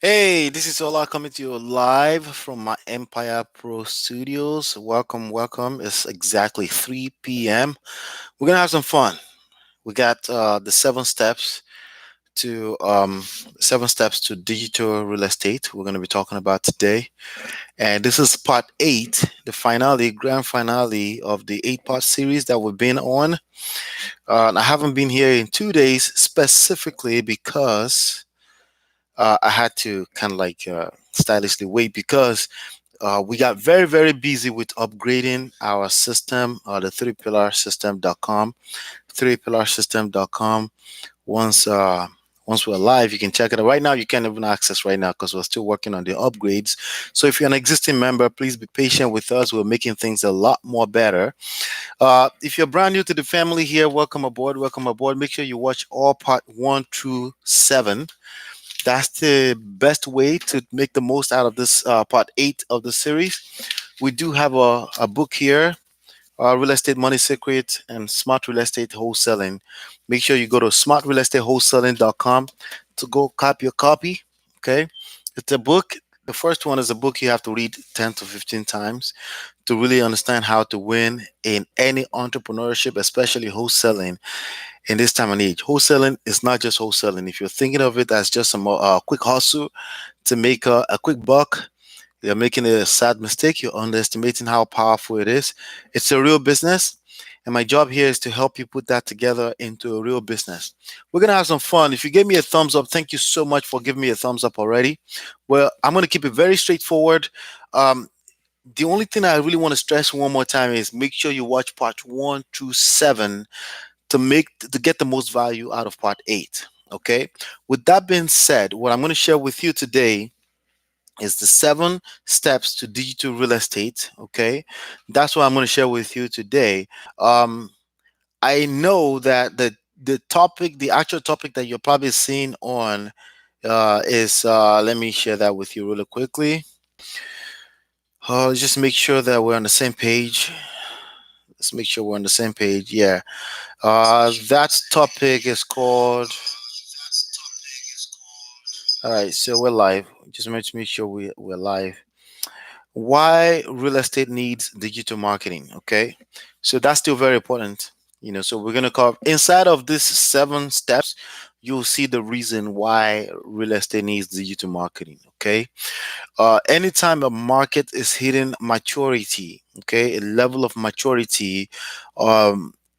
Hey, this is Ola coming to you live from my Empire Pro Studios. Welcome, welcome. It's exactly 3 p.m. We're gonna have some fun. We got the 7 steps to digital real estate. We're gonna be talking about today, and this is part eight, the finale, grand finale of the eight-part series that we've been on. And I haven't been here in 2 days specifically because I had to kind of like stylishly wait because we got very, very busy with upgrading our system, the 3pillarsystem.com. 3pillarsystem.com. Once once we're live, you can check it out. Right now, you can't even access right now because we're still working on the upgrades. So if you're an existing member, please be patient with us. We're making things a lot more better. If you're brand new to the family here, welcome aboard. Welcome aboard. Make sure you watch all part 1 through 7. That's the best way to make the most out of this part eight of the series. We do have a book here, Real Estate Money Secret and Smart Real Estate Wholesaling. Make sure you go to smartrealestatewholesaling.com to go copy your copy. Okay. It's a book. The first one is a book you have to read 10 to 15 times to really understand how to win in any entrepreneurship, especially wholesaling in this time and age. Wholesaling is not just wholesaling. If you're thinking of it as just a quick hustle to make a quick buck, you're making a sad mistake. You're underestimating how powerful it is. It's a real business. And my job here is to help you put that together into a real business. We're going to have some fun. If you gave me a thumbs up, thank you so much for giving me a thumbs up already. Well, I'm going to keep it very straightforward. Um, the only thing I really want to stress one more time is make sure you watch part 1 through 7 to get the most value out of part 8. Okay. With that being said, what I'm going to share with you today is the 7 steps to digital real estate. Okay. That's what I'm going to share with you today. Um, I know that the actual topic that you're probably seeing on is, let me share that with you really quickly. Just make sure that we're on the same page. Let's make sure we're on the same page. Yeah. That topic is called. All right, so we're live. Just want to make sure we're live. Why real estate needs digital marketing? Okay, so that's still very important. So we're gonna cover inside of these 7 steps. You'll see the reason why real estate needs digital marketing. Okay, anytime a market is hitting maturity, okay, a level of maturity,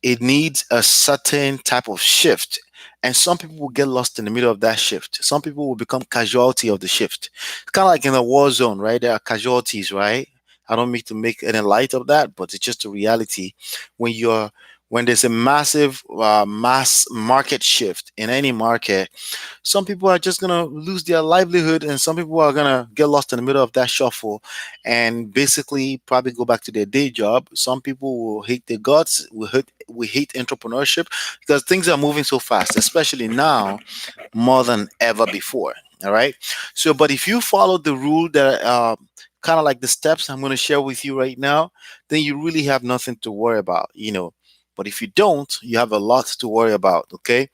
it needs a certain type of shift. And some people will get lost in the middle of that shift. Some people will become casualty of the shift. It's kind of like in a war zone, right? There are casualties, right? I don't mean to make any light of that, but it's just a reality. When you're when there's a massive mass market shift in any market, some people are just gonna lose their livelihood, and some people are gonna get lost in the middle of that shuffle, and basically probably go back to their day job. Some people will hate their guts. We hate entrepreneurship because things are moving so fast, especially now more than ever before. All right. So, but if you follow the rule that kind of like the steps I'm going to share with you right now, then you really have nothing to worry about. But if you don't, you have a lot to worry about. Okay.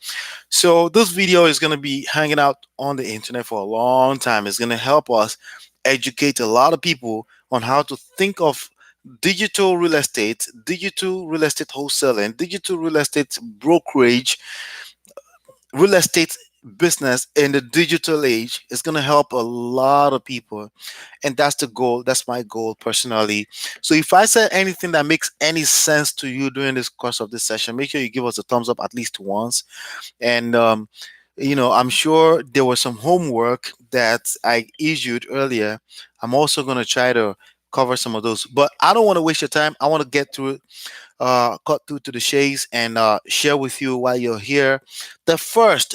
So this video is going to be hanging out on the internet for a long time. It's going to help us educate a lot of people on how to think of digital real estate wholesaling, digital real estate brokerage, real estate business in the digital age. Is going to help a lot of people, and that's the goal. That's my goal personally. So if I said anything that makes any sense to you during this course of this session, make sure you give us a thumbs up at least once. And I'm sure there was some homework that I issued earlier. I'm also going to try to cover some of those, but I don't want to waste your time. I want to get through it, cut through to the chase, and share with you while you're here. The first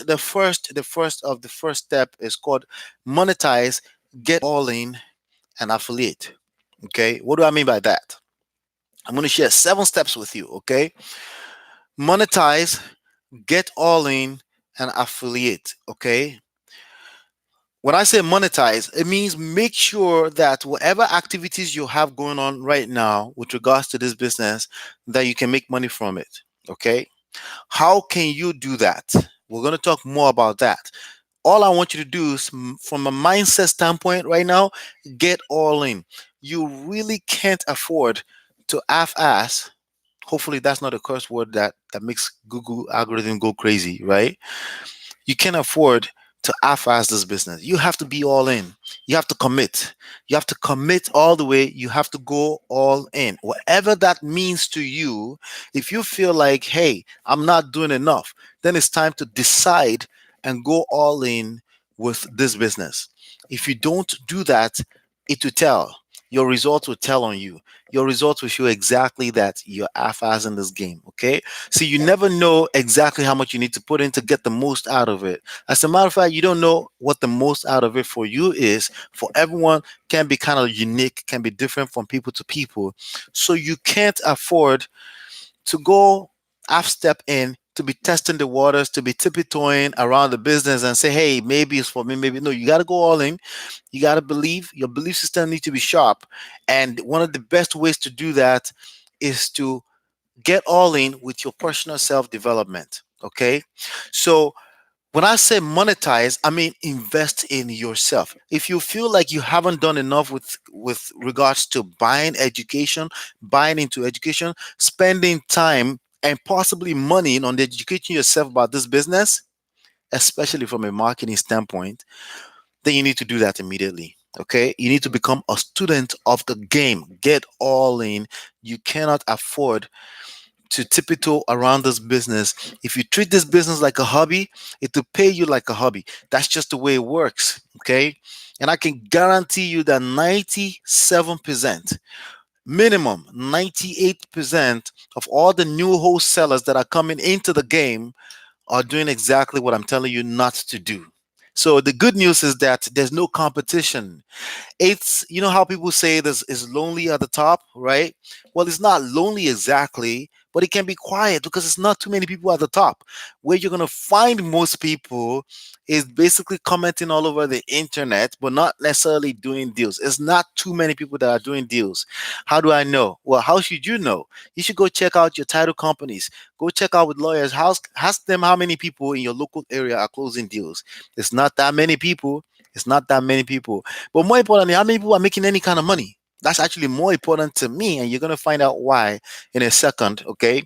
step is called monetize, get all in, and affiliate. Okay, what do I mean by that? I'm going to share 7 steps with you. Okay, monetize, get all in, and affiliate. Okay, when I say monetize, it means make sure that whatever activities you have going on right now with regards to this business, that you can make money from it. Okay, how can you do that? We're going to talk more about that. All I want you to do is, from a mindset standpoint right now, get all in. You really can't afford to half-ass. Hopefully, that's not a curse word that makes Google algorithm go crazy, right? You can't afford to half-ass this business. You have to be all in. You have to commit. You have to commit all the way. You have to go all in. Whatever that means to you, if you feel like, hey, I'm not doing enough, then it's time to decide and go all in with this business. If you don't do that, it will tell. Your results will tell on you. Your results will show exactly that you're half-ass in this game. Okay. So you never know exactly how much you need to put in to get the most out of it. As a matter of fact, you don't know what the most out of it for you is. For everyone, can be kind of unique, can be different from people to people. So you can't afford to go half step in, to be testing the waters, to be tippy-toeing around the business and say, hey, maybe it's for me, maybe no. You got to go all in. You got to believe. Your belief system needs to be sharp. And one of the best ways to do that is to get all in with your personal self development. Okay. So when I say monetize, I mean invest in yourself. If you feel like you haven't done enough with regards to buying education, buying into education, spending time and possibly money on educating yourself about this business, especially from a marketing standpoint, then you need to do that immediately. Okay, you need to become a student of the game. Get all in. You cannot afford to tiptoe around this business. If you treat this business like a hobby, it will pay you like a hobby. That's just the way it works. Okay. And I can guarantee you that 97%, minimum 98% of all the new wholesalers that are coming into the game are doing exactly what I'm telling you not to do. So the good news is that there's no competition. It's, you know how people say this is lonely at the top, right? Well, it's not lonely exactly, but it can be quiet because it's not too many people at the top. Where you're going to find most people is basically commenting all over the internet, but not necessarily doing deals. It's not too many people that are doing deals. How do I know? Well, how should you know? You should go check out your title companies. Go check out with lawyers. Ask them how many people in your local area are closing deals. It's not that many people. It's not that many people. But more importantly, how many people are making any kind of money? That's actually more important to me, and you're going to find out why in a second. Okay.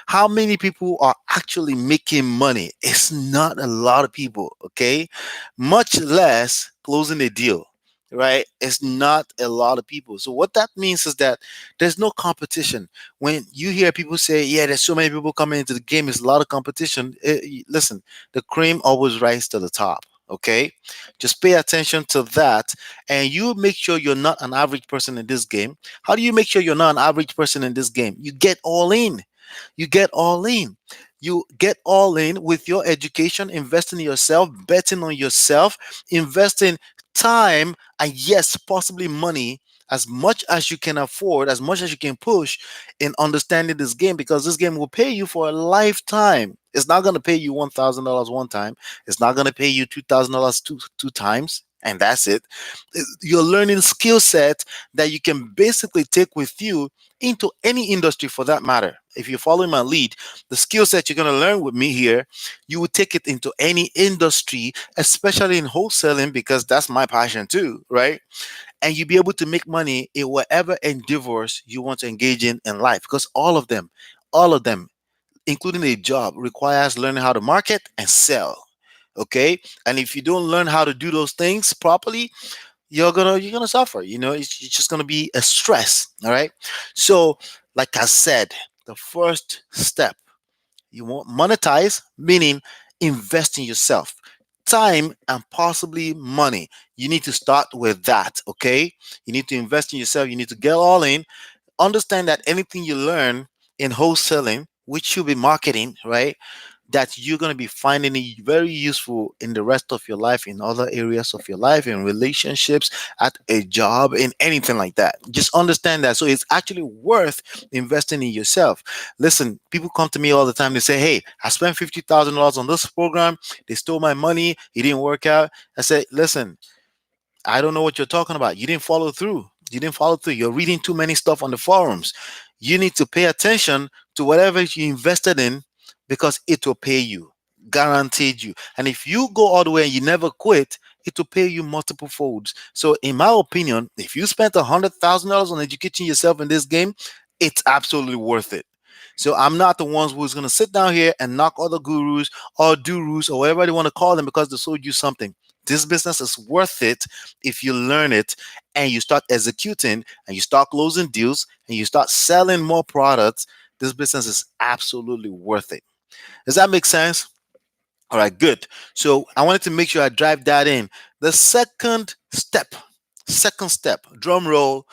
How many people are actually making money? It's not a lot of people. Okay. Much less closing a deal, right? It's not a lot of people. So, what that means is that there's no competition. When you hear people say, yeah, there's so many people coming into the game, it's a lot of competition. Listen, the cream always rises to the top. Okay, just pay attention to that, and you make sure you're not an average person in this game. How do you make sure you're not an average person in this game? You get all in. You get all in. You get all in with your education, investing in yourself, betting on yourself, investing time, and yes, possibly money, as much as you can afford, as much as you can push in understanding this game, because this game will pay you for a lifetime. It's not going to pay you $1,000 one time. It's not going to pay you $2,000 two times, and that's it. You're learning skill set that you can basically take with you into any industry for that matter. If you're following my lead, the skill set you're going to learn with me here, you will take it into any industry, especially in wholesaling, because that's my passion too, right? And you'll be able to make money in whatever endeavors you want to engage in life, because all of them, including a job, requires learning how to market and sell. Okay. And if you don't learn how to do those things properly, you're gonna suffer. It's just gonna be a stress. All right. So, like I said, the first step, you want monetize, meaning invest in yourself, time and possibly money. You need to start with that. Okay. You need to invest in yourself. You need to get all in. Understand that anything you learn in wholesaling, which should be marketing, right, that you're going to be finding it very useful in the rest of your life, in other areas of your life, in relationships, at a job, in anything like that. Just understand that. So it's actually worth investing in yourself. Listen, people come to me all the time. They say, hey, I spent $50,000 on this program. They stole my money. It didn't work out. I say, listen, I don't know what you're talking about. You didn't follow through. You didn't follow through. You're reading too many stuff on the forums. You need to pay attention to whatever you invested in, because it will pay you. guaranteed you. And if you go all the way and you never quit, it will pay you multiple folds. So, in my opinion, if you spent $100,000 on educating yourself in this game, it's absolutely worth it. So I'm not the ones who's gonna sit down here and knock other gurus or gurus or whatever they want to call them because they sold you something. This business is worth it if you learn it and you start executing and you start closing deals and you start selling more products. This business is absolutely worth it. Does that make sense? All right, good. So I wanted to make sure I drive that in. The second step, drum roll,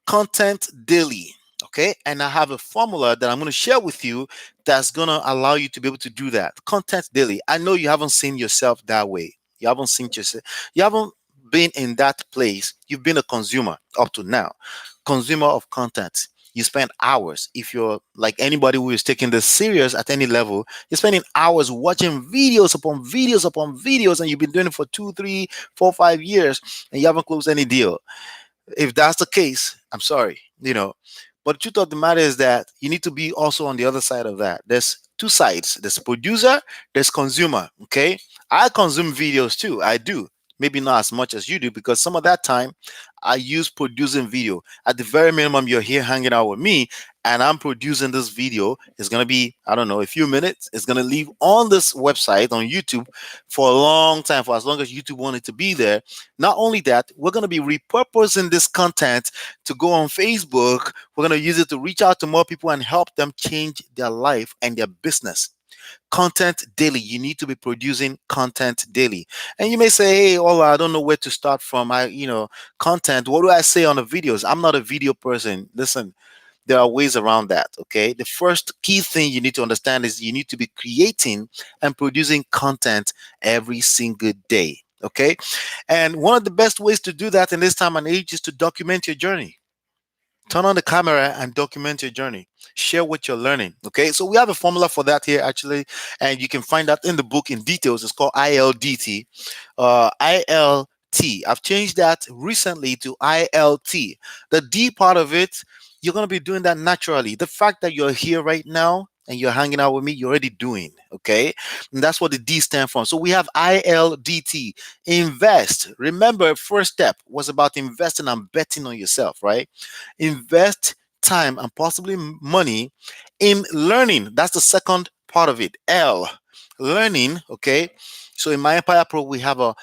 content daily. Okay, and I have a formula that I'm going to share with you that's going to allow you to be able to do that. Content daily. I know you haven't seen yourself that way. You haven't seen yourself, you haven't been in that place. You've been a consumer up to now, consumer of content. You spend hours. If you're like anybody who is taking this serious at any level, you're spending hours watching videos upon videos upon videos, and you've been doing it for 2, 3, 4, 5 years, and you haven't closed any deal. If that's the case, I'm sorry, But the truth of the matter is that you need to be also on the other side of that. There's two sides. There's producer, there's consumer. Okay. I consume videos too. I do. Maybe not as much as you do because some of that time I use producing video. At the very minimum, you're here hanging out with me and I'm producing this video. It's going to be, I don't know, a few minutes. It's going to live on this website on YouTube for a long time, for as long as YouTube wanted to be there. Not only that, we're going to be repurposing this content to go on Facebook. We're going to use it to reach out to more people and help them change their life and their business. Content daily. You need to be producing content daily. And you may say, hey, Ola, I don't know where to start from. Content. What do I say on the videos? I'm not a video person. Listen, there are ways around that. Okay. The first key thing you need to understand is you need to be creating and producing content every single day. Okay. And one of the best ways to do that in this time and age is to document your journey. Turn on the camera and document your journey. Share what you're learning. Okay, so we have a formula for that here actually, and you can find that in the book in details. It's called ILDT. ILT. I've changed that recently to ILT. The D part of it, you're going to be doing that naturally. The fact that you're here right now and you're hanging out with me, you're already doing. Okay, and that's what the D stand for. So we have ILDT. Invest. Remember, first step was about investing and betting on yourself, right? Invest time and possibly money in learning. That's the second part of it. L, learning. Okay. So in my Empire Pro, we have a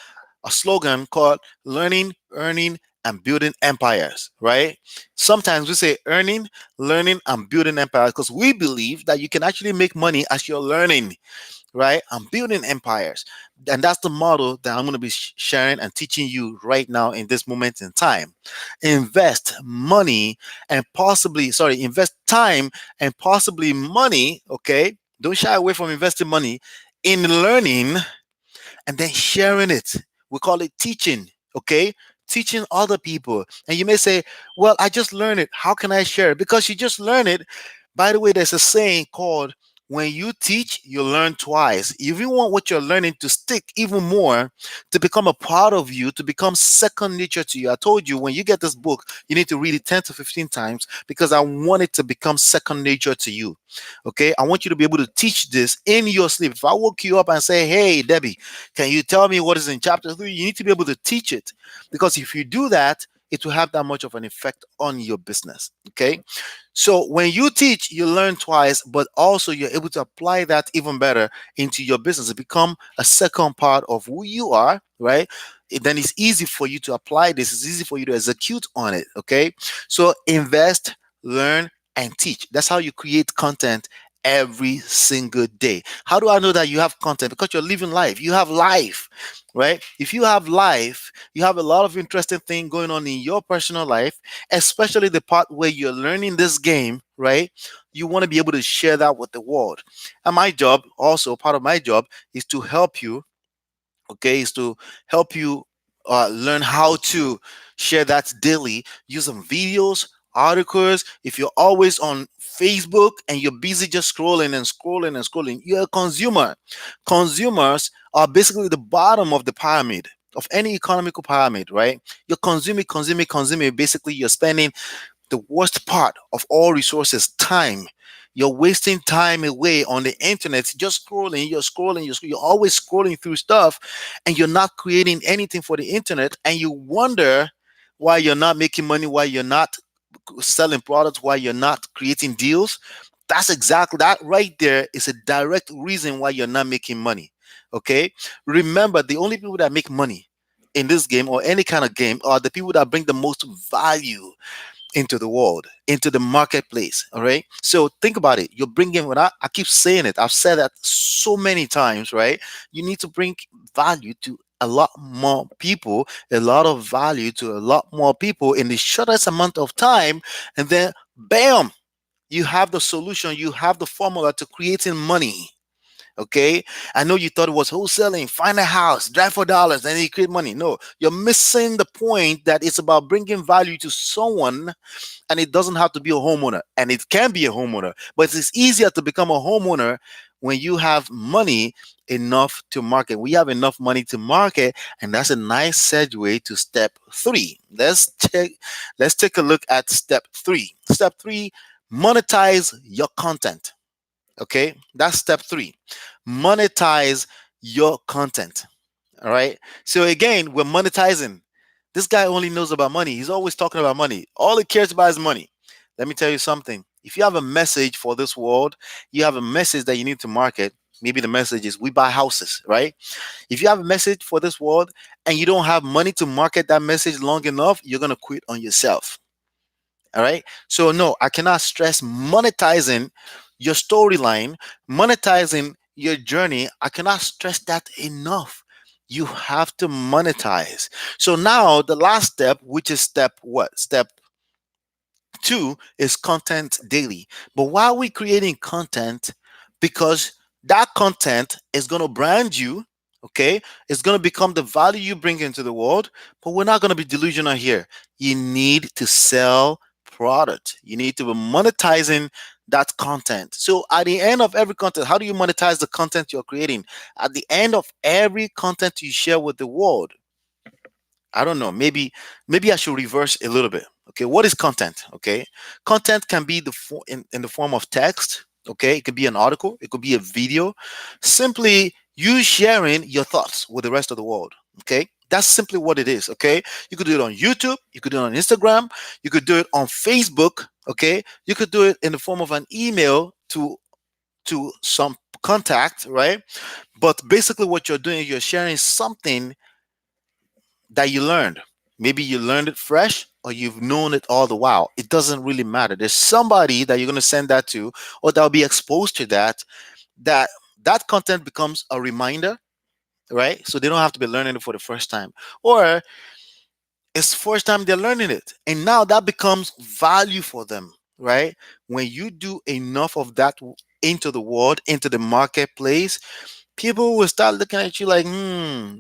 slogan called learning, earning, and building empires, right? Sometimes we say earning, learning, and building empires because we believe that you can actually make money as you're learning, right? I'm building empires. And that's the model that I'm going to be sharing and teaching you right now in this moment in time. Invest money and invest time and possibly money. Okay. Don't shy away from investing money in learning and then sharing it. We call it teaching. Okay. Teaching other people. And you may say, well, I just learned it. How can I share it? Because you just learn it. By the way, there's a saying called when you teach, you learn twice. If you want what you're learning to stick even more, to become a part of you, to become second nature to you, I told you when you get this book, you need to read it 10 to 15 times because I want it to become second nature to you. Okay. I want you to be able to teach this in your sleep. If I woke you up and say, hey, Debbie, can you tell me what is in chapter 3? You need to be able to teach it because if you do that, it will have that much of an effect on your business. Okay. So when you teach, you learn twice, but also you're able to apply that even better into your business. It become a second part of who you are, right? Then it's easy for you to apply this. It's easy for you to execute on it. Okay. So invest, learn, and teach. That's how you create content every single day. How do I know that you have content? Because you're living life. You have life, right? If you have life, you have a lot of interesting things going on in your personal life, especially the part where you're learning this game, right? You want to be able to share that with the world. And my job, also part of my job, is to help you, okay, is to help you learn how to share that daily using videos, articles. If you're always on Facebook and you're busy just scrolling and scrolling and scrolling, you're a consumer. Consumers are basically the bottom of the pyramid of any economical pyramid, right? You're consuming, consuming, consuming. Basically, you're spending the worst part of all resources, time. You're wasting time away on the internet, just scrolling, you're always scrolling through stuff, and you're not creating anything for the internet, and you wonder why you're not making money, why you're not selling products, why you're not creating deals. That's exactly that right there is a direct reason why you're not making money. Okay. Remember, the only people that make money in this game or any kind of game are the people that bring the most value into the world, into the marketplace. All right. So think about it. You're bringing, when I keep saying it, I've said that so many times, right? You need to bring value to a lot more people, a lot of value to a lot more people in the shortest amount of time. And then, bam, you have the solution, you have the formula to creating money. Okay, I know you thought it was wholesaling, find a house, drive for dollars, and you create money. No, you're missing the point that it's about bringing value to someone, and it doesn't have to be a homeowner, and it can be a homeowner, but it's easier to become a homeowner when you have money enough to market. We have enough money to market, and that's a nice segue to step three. Let's take a look at step three. Step three: monetize your content. Okay, that's step three. Monetize your content. All right. So again, we're monetizing. This guy only knows about money. He's always talking about money. All he cares about is money. Let me tell you something. If you have a message for this world, you have a message that you need to market. Maybe the message is we buy houses, right? If you have a message for this world and you don't have money to market that message long enough, you're going to quit on yourself. All right. So, no, I cannot stress monetizing your storyline, monetizing your journey. I cannot stress that enough. You have to monetize. So, now the last step, which is step what? Step two is content daily. But why are we creating content? Because that content is going to brand you. Okay, it's going to become the value you bring into the world. But we're not going to be delusional here. You need to sell product. You need to be monetizing that content. So at the end of every content, how do you monetize the content you're creating? At the end of every content you share with the world, I don't know. Maybe I should reverse a little bit. Okay, what is content? Okay, content can be in the form of text. Okay, it could be an article. It could be a video. Simply you sharing your thoughts with the rest of the world. Okay, that's simply what it is. Okay, you could do it on YouTube. You could do it on Instagram. You could do it on Facebook. Okay, you could do it in the form of an email to some contact. Right, but basically what you're doing, you're sharing something that you learned. Maybe you learned it fresh or you've known it all the while. It doesn't really matter. There's somebody that you're going to send that to or that'll be exposed to that that content becomes a reminder, right? So they don't have to be learning it for the first time. Or it's the first time they're learning it. And now that becomes value for them, right? When you do enough of that into the world, into the marketplace, people will start looking at you like,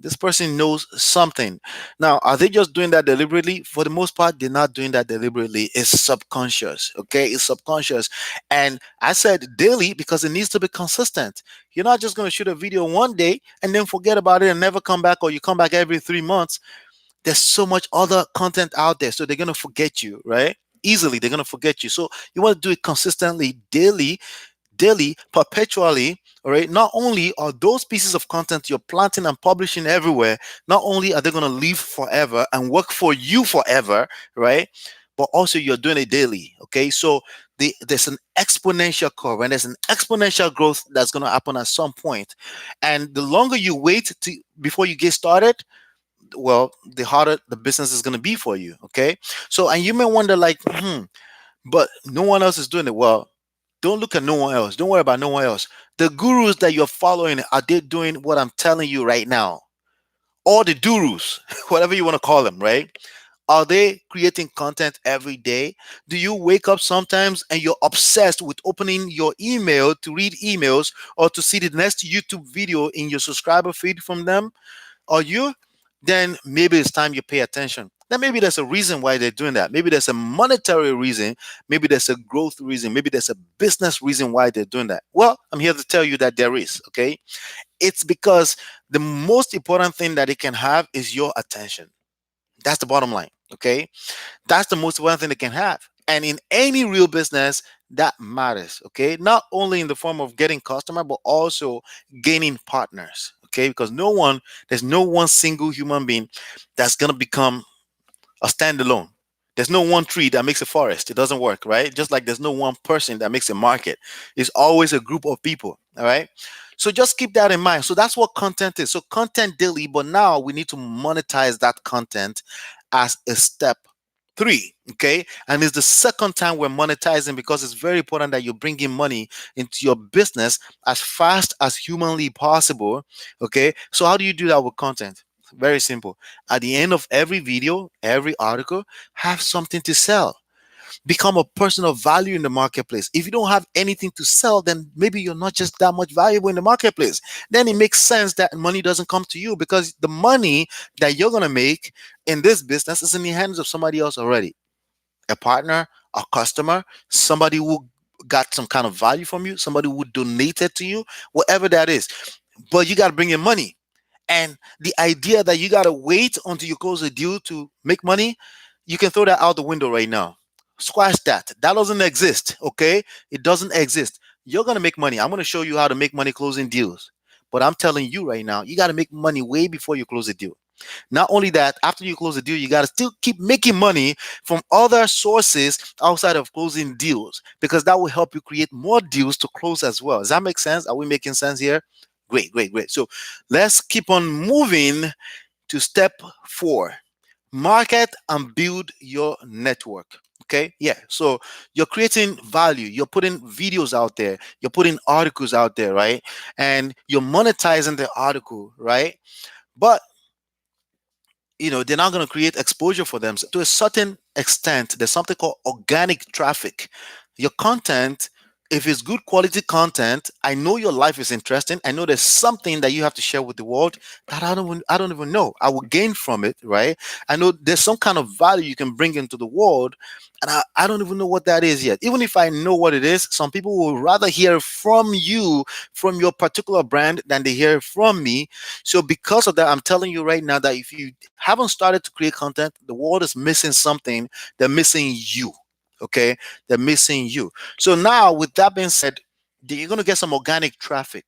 this person knows something. Now, are they just doing that deliberately? For the most part, they're not doing that deliberately. It's subconscious. Okay. It's subconscious. And I said daily because it needs to be consistent. You're not just going to shoot a video one day and then forget about it and never come back, or you come back every 3 months. There's so much other content out there. So they're going to forget you, right? Easily, they're going to forget you. So you want to do it consistently, daily, perpetually. All right. Not only are those pieces of content you're planting and publishing everywhere, not only are they going to live forever and work for you forever, right? But also you're doing it daily. Okay. So there's an exponential curve and there's an exponential growth that's going to happen at some point. And the longer you wait before you get started, well, the harder the business is going to be for you. Okay. So, and you may wonder, like, but no one else is doing it. Well, don't look at no one else. Don't worry about no one else. The gurus that you're following, are they doing what I'm telling you right now? Or the gurus, whatever you want to call them, right? Are they creating content every day? Do you wake up sometimes and you're obsessed with opening your email to read emails or to see the next YouTube video in your subscriber feed from them? Are you? Then maybe it's time you pay attention. Then maybe there's a reason why they're doing that. Maybe there's a monetary reason. Maybe there's a growth reason. Maybe there's a business reason why they're doing that. Well, I'm here to tell you that there is. Okay. It's because the most important thing that it can have is your attention. That's the bottom line. Okay. That's the most important thing it can have. And in any real business, that matters. Okay, not only in the form of getting customer, but also gaining partners. Okay, because there's no one single human being that's gonna become a standalone. There's no one tree that makes a forest. It doesn't work, right? Just like there's no one person that makes a market. It's always a group of people. All right. So just keep that in mind. So that's what content is. So content daily, but now we need to monetize that content as a step three. Okay. And it's the second time we're monetizing because it's very important that you bring in money into your business as fast as humanly possible. Okay. So how do you do that with content? Very simple. At the end of every video, every article, have something to sell. Become a person of value in the marketplace. If you don't have anything to sell, then maybe you're not just that much valuable in the marketplace. Then it makes sense that money doesn't come to you because the money that you're going to make in this business is in the hands of somebody else already. A partner, a customer, somebody who got some kind of value from you, somebody who donated to you, whatever that is. But you got to bring in money. And the idea that you gotta wait until you close a deal to make money, you can throw that out the window right now. Squash that. That doesn't exist. Okay? It doesn't exist. You're gonna make money. I'm gonna show you how to make money closing deals. But I'm telling you right now, you gotta make money way before you close a deal. Not only that, after you close the deal, you got to still keep making money from other sources outside of closing deals because that will help you create more deals to close as well. Does that make sense? Are we making sense here? Great, great, great. So let's keep on moving to step four: market and build your network. Okay, yeah. So you're creating value, you're putting videos out there, you're putting articles out there, right? And you're monetizing the article, right? But they're not going to create exposure for them. So to a certain extent, there's something called organic traffic. Your content, if it's good quality content, I know your life is interesting. I know there's something that you have to share with the world that I don't even know. I will gain from it, right? I know there's some kind of value you can bring into the world, and I don't even know what that is yet. Even if I know what it is, some people will rather hear from you, from your particular brand, than they hear from me. So because of that, I'm telling you right now that if you haven't started to create content, the world is missing something. They're missing you. Okay, they're missing you. So now, with that being said, you're going to get some organic traffic.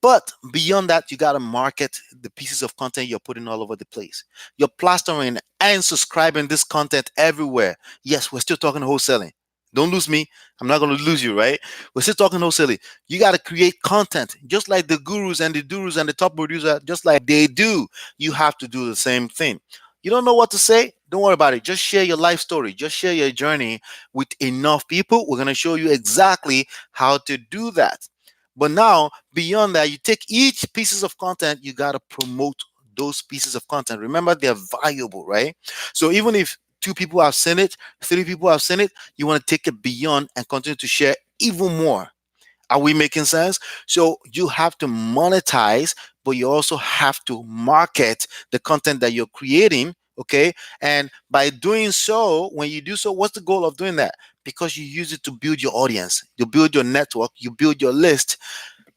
But beyond that, you got to market the pieces of content you're putting all over the place. You're plastering and subscribing this content everywhere. Yes, we're still talking wholesaling. Don't lose me. I'm not going to lose you, right? We're still talking wholesaling. You got to create content just like the gurus and the gurus and the top producer, just like they do. You have to do the same thing. You don't know what to say? Don't worry about it. Just share your life story. Just share your journey with enough people. We're going to show you exactly how to do that. But now, beyond that, you take each pieces of content, you got to promote those pieces of content. Remember, they're valuable, right? So even if two people have seen it, three people have seen it, you want to take it beyond and continue to share even more. Are we making sense? So you have to monetize, but you also have to market the content that you're creating. Okay. And by doing so, when you do so, what's the goal of doing that? Because you use it to build your audience, you build your network, you build your list,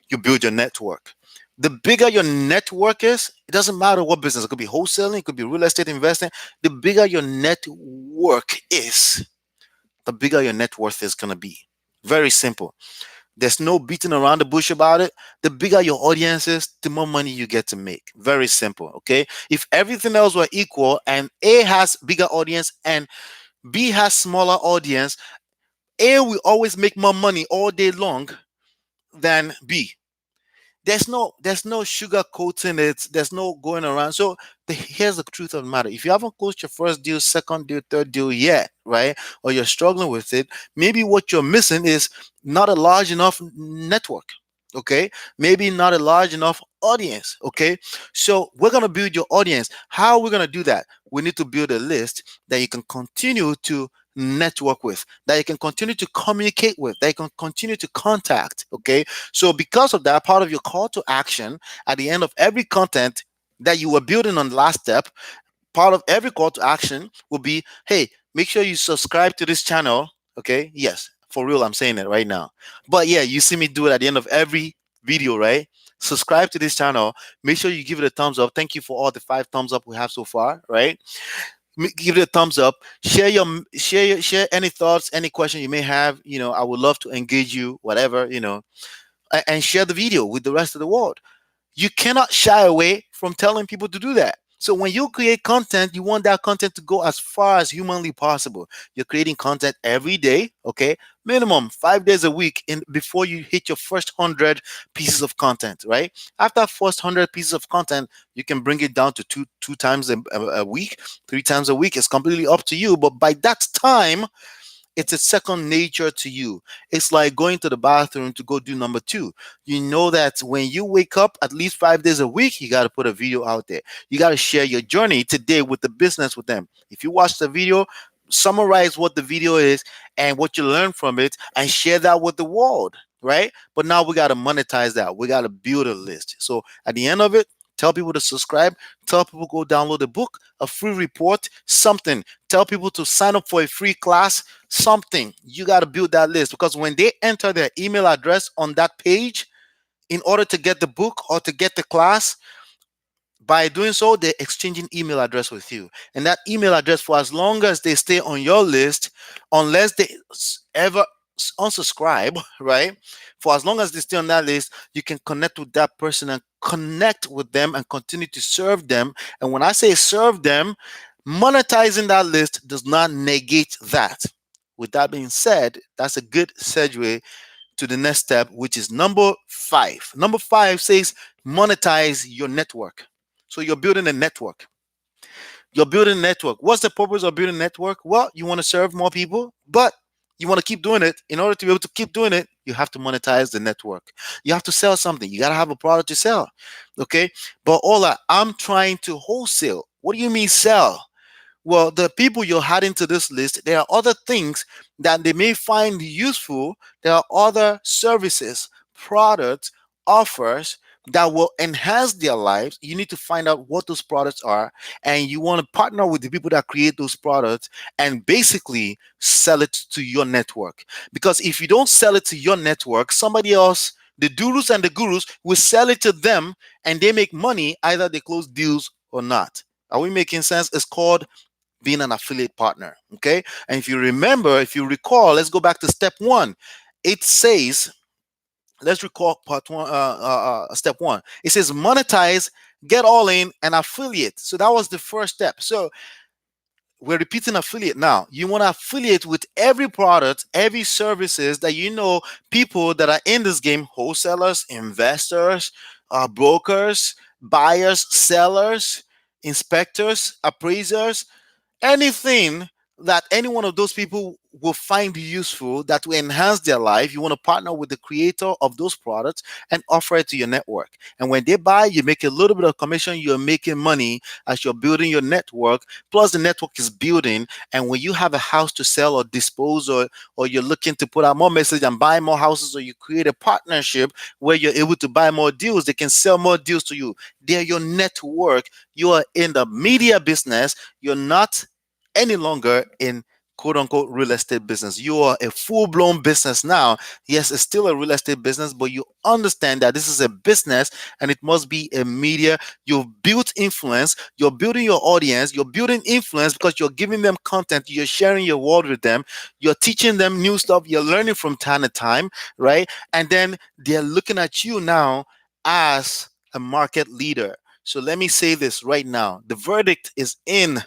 you build your network. The bigger your network is, it doesn't matter what business. It could be wholesaling, it could be real estate investing. The bigger your network is, the bigger your net worth is going to be. Very simple. There's no beating around the bush about it. The bigger your audience is, the more money you get to make. Very simple. Okay. If everything else were equal and A has bigger audience and B has smaller audience, A will always make more money all day long than B. There's no sugar coating it. There's no going around. So here's the truth of the matter. If you haven't closed your first deal, second deal, third deal yet, right? Or you're struggling with it, maybe what you're missing is not a large enough network. Okay. Maybe not a large enough audience. Okay. So we're gonna build your audience. How are we gonna do that? We need to build a list that you can continue to network with, that you can continue to communicate with, that you can continue to contact. Okay. So because of that, part of your call to action at the end of every content that you were building on the last step, part of every call to action will be, hey, make sure you subscribe to this channel. Okay. Yes, for real, I'm saying it right now. But yeah, you see me do it at the end of every video, right? Subscribe to this channel. Make sure you give it a thumbs up. Thank you for all the 5 thumbs up we have so far, right? give it a thumbs up. Share any thoughts, any question you may have. I would love to engage you, whatever. And share the video with the rest of the world. You cannot shy away from telling people to do that. So when you create content, you want that content to go as far as humanly possible. You're creating content every day, okay? Minimum 5 days a week in before you hit your first 100 pieces of content, right? After first 100 pieces of content, you can bring it down to two times a week, 3 times a week. It's completely up to you. But by that time, it's a second nature to you. It's like going to the bathroom to go do number two. You know that when you wake up at least 5 days a week, you got to put a video out there. You got to share your journey today with the business with them. If you watch the video, summarize what the video is and what you learn from it and share that with the world, right? But now we got to monetize that. We got to build a list. So at the end of it, tell people to subscribe, tell people go download a book, a free report, something. Tell people to sign up for a free class, something. You got to build that list because when they enter their email address on that page in order to get the book or to get the class, by doing so, they're exchanging email address with you. And that email address, for as long as they stay on your list, unless they ever unsubscribe, right? For as long as they stay on that list, you can connect with that person and connect with them and continue to serve them. And when I say serve them, monetizing that list does not negate that. With that being said, that's a good segue to the next step, which is number 5. Number 5 says monetize your network. So you're building a network. You're building a network. What's the purpose of building a network? Well, you want to serve more people, but you want to keep doing it. In order to be able to keep doing it, you have to monetize the network. You have to sell something. You got to have a product to sell. Okay. But Ola, I'm trying to wholesale. What do you mean sell? Well, the people you're adding to this list, there are other things that they may find useful. There are other services, products, offers that will enhance their lives. You need to find out what those products are, and you want to partner with the people that create those products and basically sell it to your network. Because if you don't sell it to your network, somebody else, the gurus and the gurus, will sell it to them and they make money, either they close deals or not. Are we making sense? It's called being an affiliate partner. Okay. And if you remember, if you recall, let's go back to step 1. It says, let's recall part 1, step 1. It says monetize, get all in, and affiliate. So that was the first step. So we're repeating affiliate now. You want to affiliate with every product, every services that people that are in this game, wholesalers, investors, brokers, buyers, sellers, inspectors, appraisers, anything that any one of those people will find useful that will enhance their life. You want to partner with the creator of those products and offer it to your network. And when they buy, you make a little bit of commission. You're making money as you're building your network. Plus, the network is building. And when you have a house to sell or dispose, or you're looking to put out more message and buy more houses, or you create a partnership where you're able to buy more deals, they can sell more deals to you. They're your network. You are in the media business. You're not any longer in quote unquote real estate business. You are a full blown business now. Yes, it's still a real estate business, but you understand that this is a business and it must be a media. You've built influence, you're building your audience, you're building influence because you're giving them content, you're sharing your world with them, you're teaching them new stuff, you're learning from time to time, right? And then they're looking at you now as a market leader. So let me say this right now, the verdict is in.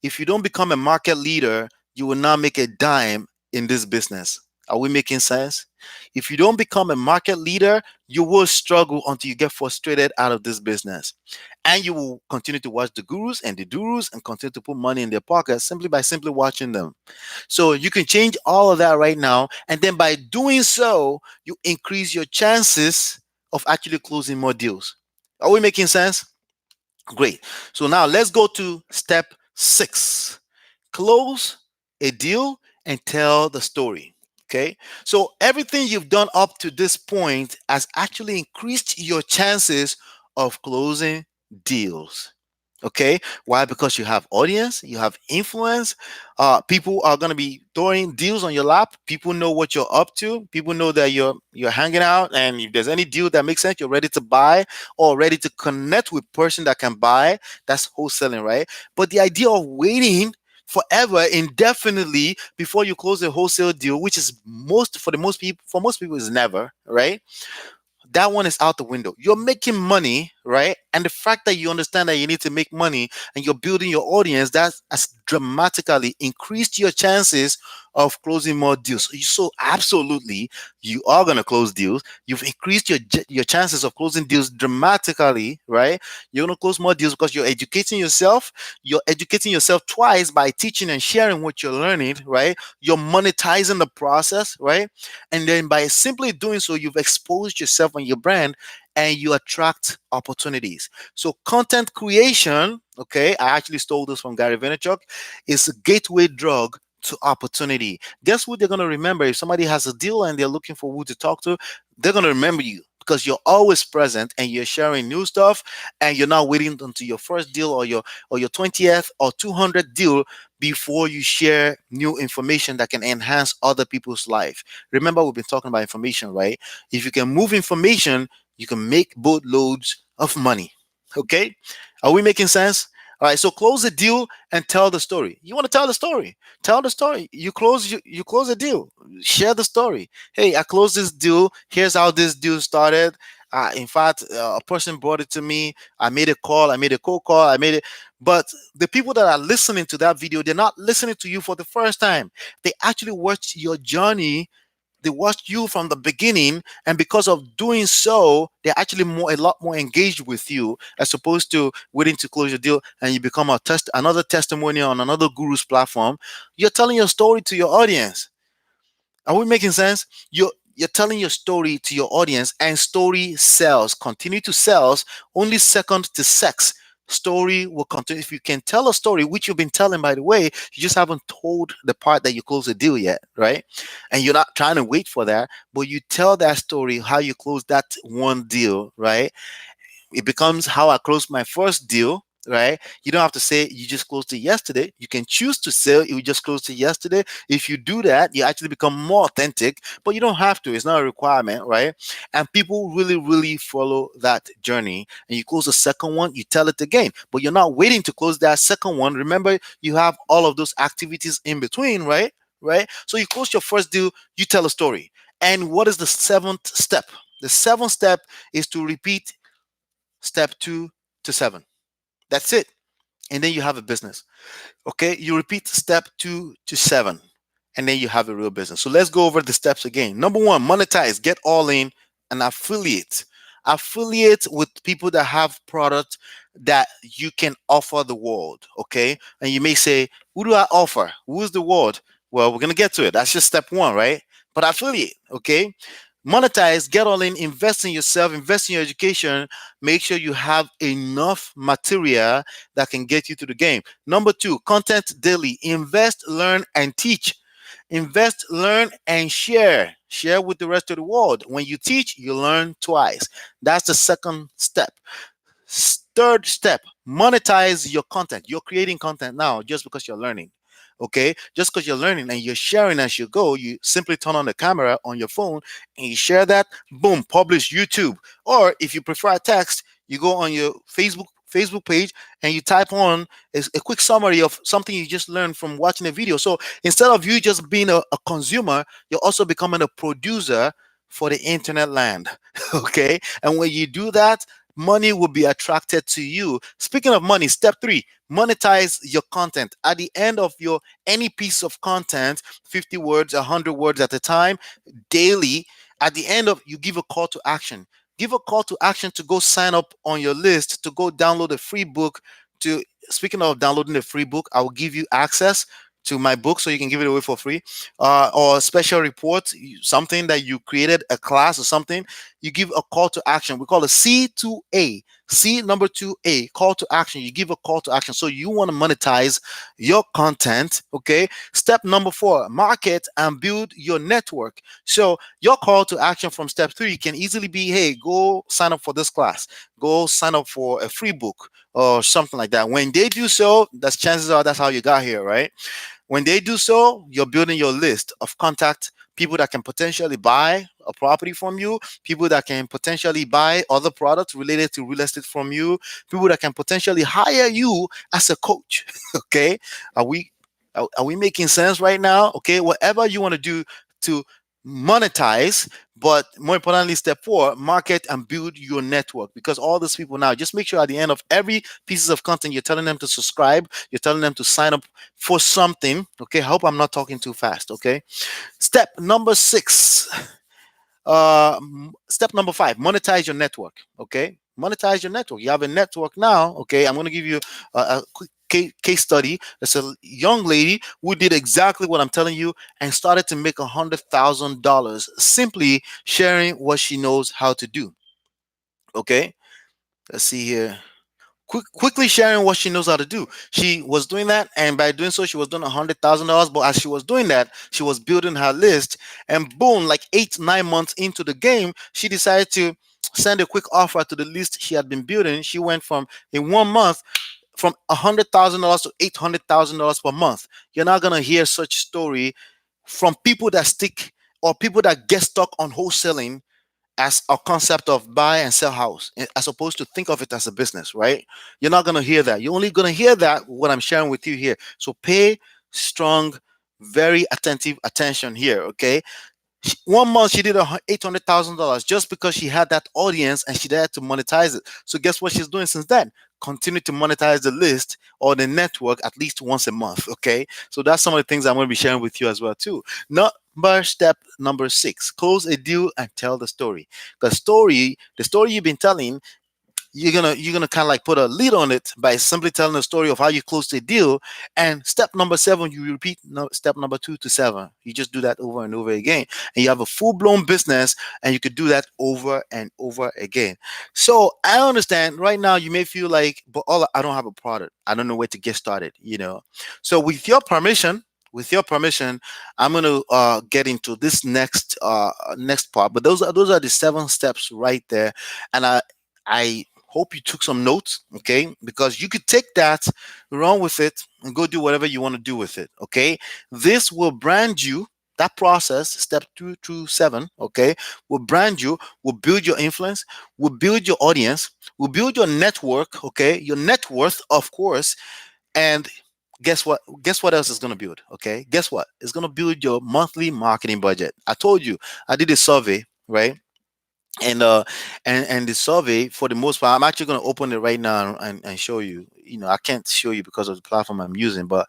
If you don't become a market leader, you will not make a dime in this business. Are we making sense? If you don't become a market leader, you will struggle until you get frustrated out of this business. And you will continue to watch the gurus and the gurus and continue to put money in their pockets simply by simply watching them. So you can change all of that right now. And then by doing so, you increase your chances of actually closing more deals. Are we making sense? Great. So now let's go to step 6. Close a deal and tell the story. Okay. So everything you've done up to this point has actually increased your chances of closing deals. Okay, why? Because you have audience, you have influence. People are gonna be throwing deals on your lap. People know what you're up to. People know that you're hanging out, and if there's any deal that makes sense, you're ready to buy or ready to connect with person that can buy. That's wholesaling, right? But the idea of waiting forever indefinitely before you close a wholesale deal, which is most for the most people is never, right? That one is out the window. You're making money, right? And the fact that you understand that you need to make money and you're building your audience, that has dramatically increased your chances of closing more deals. So absolutely, you are going to close deals. You've increased your chances of closing deals dramatically, right? You're going to close more deals because you're educating yourself. You're educating yourself twice by teaching and sharing what you're learning, right? You're monetizing the process, right? And then by simply doing so, you've exposed yourself and your brand and you attract opportunities. So content creation, okay, I actually stole this from Gary Vaynerchuk, is a gateway drug to opportunity. Guess what they're going to remember? If somebody has a deal and they're looking for who to talk to, they're going to remember you because you're always present and you're sharing new stuff and you're not waiting until your first deal or your 20th or 200th deal before you share new information that can enhance other people's life. Remember, we've been talking about information, right? If you can move information, you can make boatloads of money. Okay? Are we making sense? All right, so close the deal and tell the story. You want to tell the story? Tell the story. You close the deal. Share the story. Hey, I closed this deal. Here's how this deal started. In fact, a person brought it to me. I made a call. I made a cold call. I made it. But the people that are listening to that video, they're not listening to you for the first time. They actually watched your journey. They watched you from the beginning, and because of doing so, they're actually a lot more engaged with you as opposed to waiting to close your deal and you become another testimonial on another guru's platform. You're telling your story to your audience. Are we making sense? You're telling your story to your audience, and story sells. Continue to sells. Only second to sex. Story will continue. If you can tell a story, which you've been telling, by the way, you just haven't told the part that you close the deal yet, right? And you're not trying to wait for that, but you tell that story how you close that one deal, right? It becomes how I closed my first deal, right? You don't have to say you just closed it yesterday. You can choose to say you just closed it yesterday. If you do that, you actually become more authentic, but you don't have to. It's not a requirement, right? And people really, really follow that journey. And you close the second one, you tell it again, but you're not waiting to close that second one. Remember, you have all of those activities in between, right? Right? So you close your first deal, you tell a story. And what is the seventh step? The seventh step is to repeat step 2 to 7. That's it. And then you have a business. Okay. You repeat step 2 to 7. And then you have a real business. So let's go over the steps again. Number one, monetize, get all in, and affiliate. Affiliate with people that have product that you can offer the world. Okay. And you may say, who do I offer? Who is the world? Well, we're going to get to it. That's just step one, right? But affiliate. Okay. Monetize, get all in, invest in yourself, invest in your education. Make sure you have enough material that can get you to the game. Number two, content daily. Invest, learn, and teach. Invest, learn, and share. Share with the rest of the world. When you teach, you learn twice. That's the second step. Third step, monetize your content. You're creating content now just because you're learning. Okay, just because you're learning and you're sharing as you go, you simply turn on the camera on your phone and you share that, boom, publish YouTube. Or if you prefer text, you go on your Facebook page and you type on a quick summary of something you just learned from watching a video. So instead of you just being a consumer, you're also becoming a producer for the internet land. Okay, and when you do that, money will be attracted to you. Speaking of money, step three, monetize your content. At the end of your any piece of content, 50 words, 100 words at a time, daily, at the end of, you give a call to action. Give a call to action to go sign up on your list, to go download a free book. To Speaking of downloading a free book, I will give you access to my book so you can give it away for free, or special report, something that you created, a class or something. you give a call to action. We call it C2A. C number 2A, call to action. You give a call to action. So you want to monetize your content. Okay. Step number 4, market and build your network. So your call to action from step 3 can easily be, hey, go sign up for this class, go sign up for a free book or something like that. When they do so, that's chances are that's how you got here, right? When they do so, you're building your list of contact people that can potentially buy a property from you, people that can potentially buy other products related to real estate from you, people that can potentially hire you as a coach. Okay, are we making sense right now? Okay, whatever you want to do to monetize, but more importantly, step 4, market and build your network, because all these people now, just make sure at the end of every pieces of content, you're telling them to subscribe, you're telling them to sign up for something. Okay, I hope I'm not talking too fast. Okay, step number 6, step number 5, monetize your network. Okay, monetize your network. You have a network now. Okay, I'm going to give you a quick case study. There's a young lady who did exactly what I'm telling you and started to make $100,000 simply sharing what she knows how to do. Okay, let's see here. Quickly sharing what she knows how to do. She was doing that, and by doing so, she was doing $100,000. But as she was doing that, she was building her list, and boom, like 8 9 months into the game, she decided to send a quick offer to the list she had been building. She went from, in 1 month, from $100,000 to $800,000 per month. You're not gonna hear such story from people that stick or people that get stuck on wholesaling as a concept of buy and sell house, as opposed to think of it as a business, right? You're not going to hear that. You're only going to hear that what I'm sharing with you here. So pay strong, very attentive attention here. Okay, 1 month she did $800,000 just because she had that audience and she had to monetize it. So guess what she's doing since then? Continue to monetize the list or the network at least once a month. Okay, so that's some of the things I'm going to be sharing with you as well too. Number step number 6, close a deal and tell the story. The story you've been telling, you're gonna kind of like put a lead on it by simply telling the story of how you closed a deal. And step number 7, you repeat step number 2 to 7. You just do that over and over again, and you have a full-blown business, and you could do that over and over again. So I understand right now you may feel like, but all I don't have a product, I don't know where to get started. So with your permission, I'm going to get into this next part. But those are the 7 steps right there, and I hope you took some notes, okay? Because you could take that, run with it, and go do whatever you want to do with it, okay? This will brand you. That process, step 2 through 7, okay, will brand you, will build your influence, will build your audience, will build your network, okay, your net worth, of course. And guess what? Guess what else is going to build, okay? Guess what? It's going to build your monthly marketing budget. I told you, I did a survey, right? And the survey, for the most part, I'm actually going to open it right now and show you. I can't show you because of the platform I'm using, but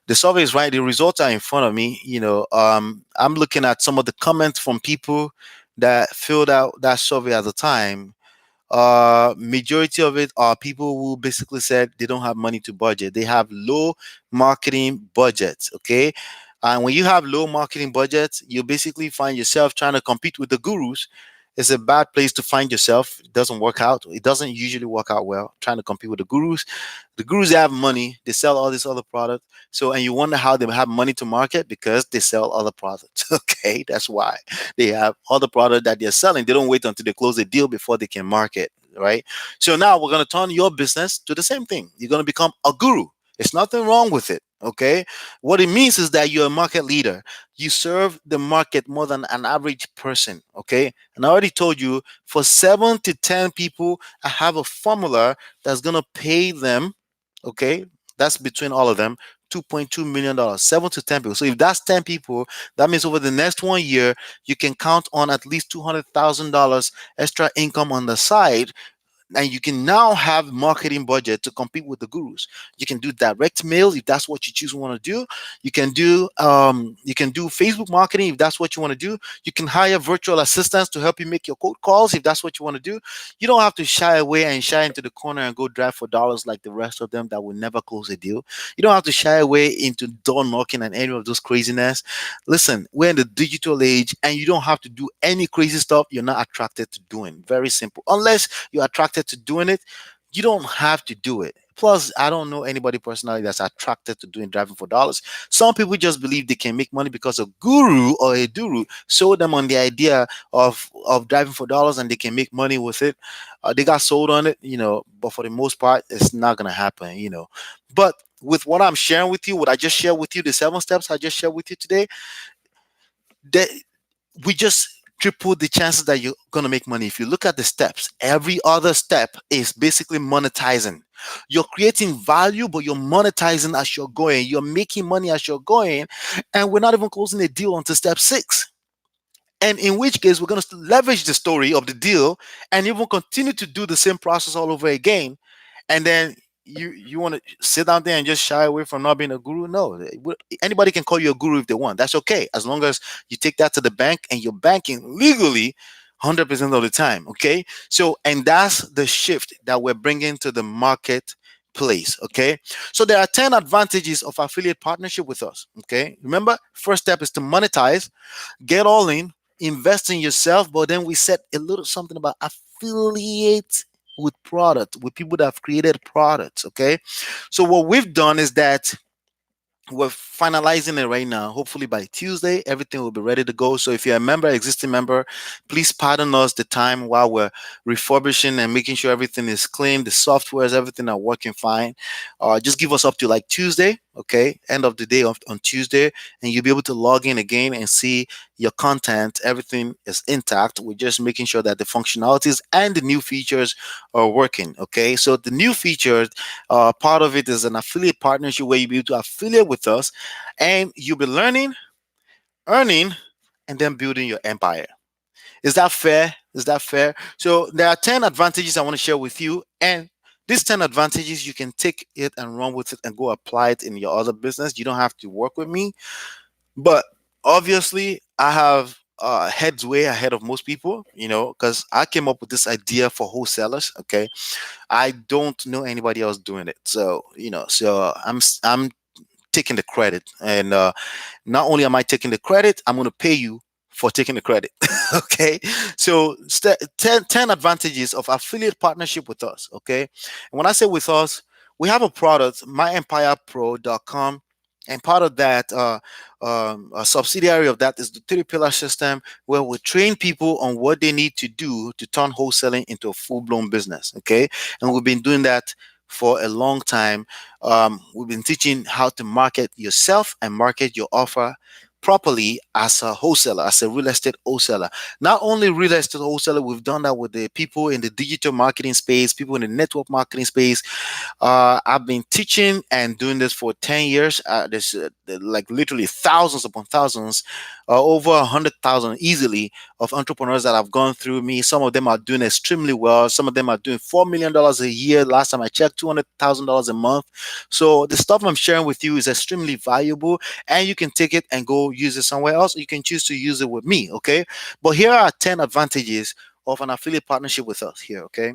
the survey is right, the results are in front of me. I'm looking at some of the comments from people that filled out that survey at the time. Majority of it are people who basically said they don't have money to budget, they have low marketing budgets. Okay, and when you have low marketing budgets, you basically find yourself trying to compete with the gurus. It's a bad place to find yourself. It doesn't work out. It doesn't usually work out well trying to compete with the gurus have money, they sell all this other product. So, and you wonder how they have money to market, because they sell other products. Okay, that's why they have other product that they're selling. They don't wait until they close a deal before they can market, right? So now we're going to turn your business to the same thing. You're going to become a guru. It's nothing wrong with it. Okay, what it means is that you're a market leader. You serve the market more than an average person. Okay, and I already told you, for 7 to 10 people, I have a formula that's going to pay them. Okay, that's between all of them, $2.2 million, 7 to 10 people. So if that's 10 people, that means over the next 1 year, you can count on at least $200,000 extra income on the side, and you can now have marketing budget to compete with the gurus. You can do direct mail if that's what you choose want to do. You can do Facebook marketing if that's what you want to do. You can hire virtual assistants to help you make your cold calls if that's what you want to do. You don't have to shy away and shy into the corner and go drive for dollars like the rest of them that will never close a deal. You don't have to shy away into door knocking and any of those craziness. Listen, we're in the digital age and you don't have to do any crazy stuff you're not attracted to doing. Very simple. Unless you're attracted to doing it, you don't have to do it. Plus, I don't know anybody personally that's attracted to doing driving for dollars. Some people just believe they can make money because a guru or a guru sold them on the idea of driving for dollars and they can make money with it. They got sold on it. But for the most part, it's not gonna happen. But with what I'm sharing with you, what I just shared with you, the 7 steps I just shared with you today, that we just triple the chances that you're going to make money. If you look at the steps, every other step is basically monetizing. You're creating value, but you're monetizing as you're going. You're making money as you're going, and we're not even closing a deal until step 6. And in which case, we're going to leverage the story of the deal and even continue to do the same process all over again. And then you want to sit down there and just shy away from not being a guru? No, anybody can call you a guru if they want. That's okay, as long as you take that to the bank and you're banking legally 100% of the time. Okay, so and that's the shift that we're bringing to the marketplace. Okay, so there are 10 advantages of affiliate partnership with us. Okay, remember, first step is to monetize. Get all in, invest in yourself, but then we said a little something about affiliate with product, with people that have created products. Okay, so what we've done is that we're finalizing it right now. Hopefully by Tuesday, everything will be ready to go. So if you're a member, existing member, please pardon us the time while we're refurbishing and making sure everything is clean. The softwares, everything are working fine. Just give us up to like Tuesday, okay? End of the day on Tuesday, and you'll be able to log in again and see your content. Everything is intact. We're just making sure that the functionalities and the new features are working, okay? So the new features, part of it is an affiliate partnership where you'll be able to affiliate with us and you'll be learning, earning, and then building your empire. Is that fair? Is that fair? So there are 10 advantages I want to share with you. And these 10 advantages, you can take it and run with it and go apply it in your other business. You don't have to work with me. But obviously, I have heads way ahead of most people, because I came up with this idea for wholesalers. Okay, I don't know anybody else doing it. So I'm taking the credit, and not only am I taking the credit, I'm going to pay you for taking the credit. Okay, so 10 advantages of affiliate partnership with us. Okay, and when I say with us, we have a product, myempirepro.com, and part of that, a subsidiary of that, is the 3 pillar system, where we train people on what they need to do to turn wholesaling into a full-blown business. Okay, and we've been doing that for a long time. We've been teaching how to market yourself and market your offer properly as a wholesaler, as a real estate wholesaler. Not only real estate wholesaler, we've done that with the people in the digital marketing space, people in the network marketing space. I've been teaching and doing this for 10 years. There's like literally thousands upon thousands, over 100,000 easily, of entrepreneurs that have gone through me. Some of them are doing extremely well. Some of them are doing $4 million a year. Last time I checked, $200,000 a month. So the stuff I'm sharing with you is extremely valuable, and you can take it and go use it somewhere else. You can choose to use it with me. Okay. But here are 10 advantages of an affiliate partnership with us here. Okay.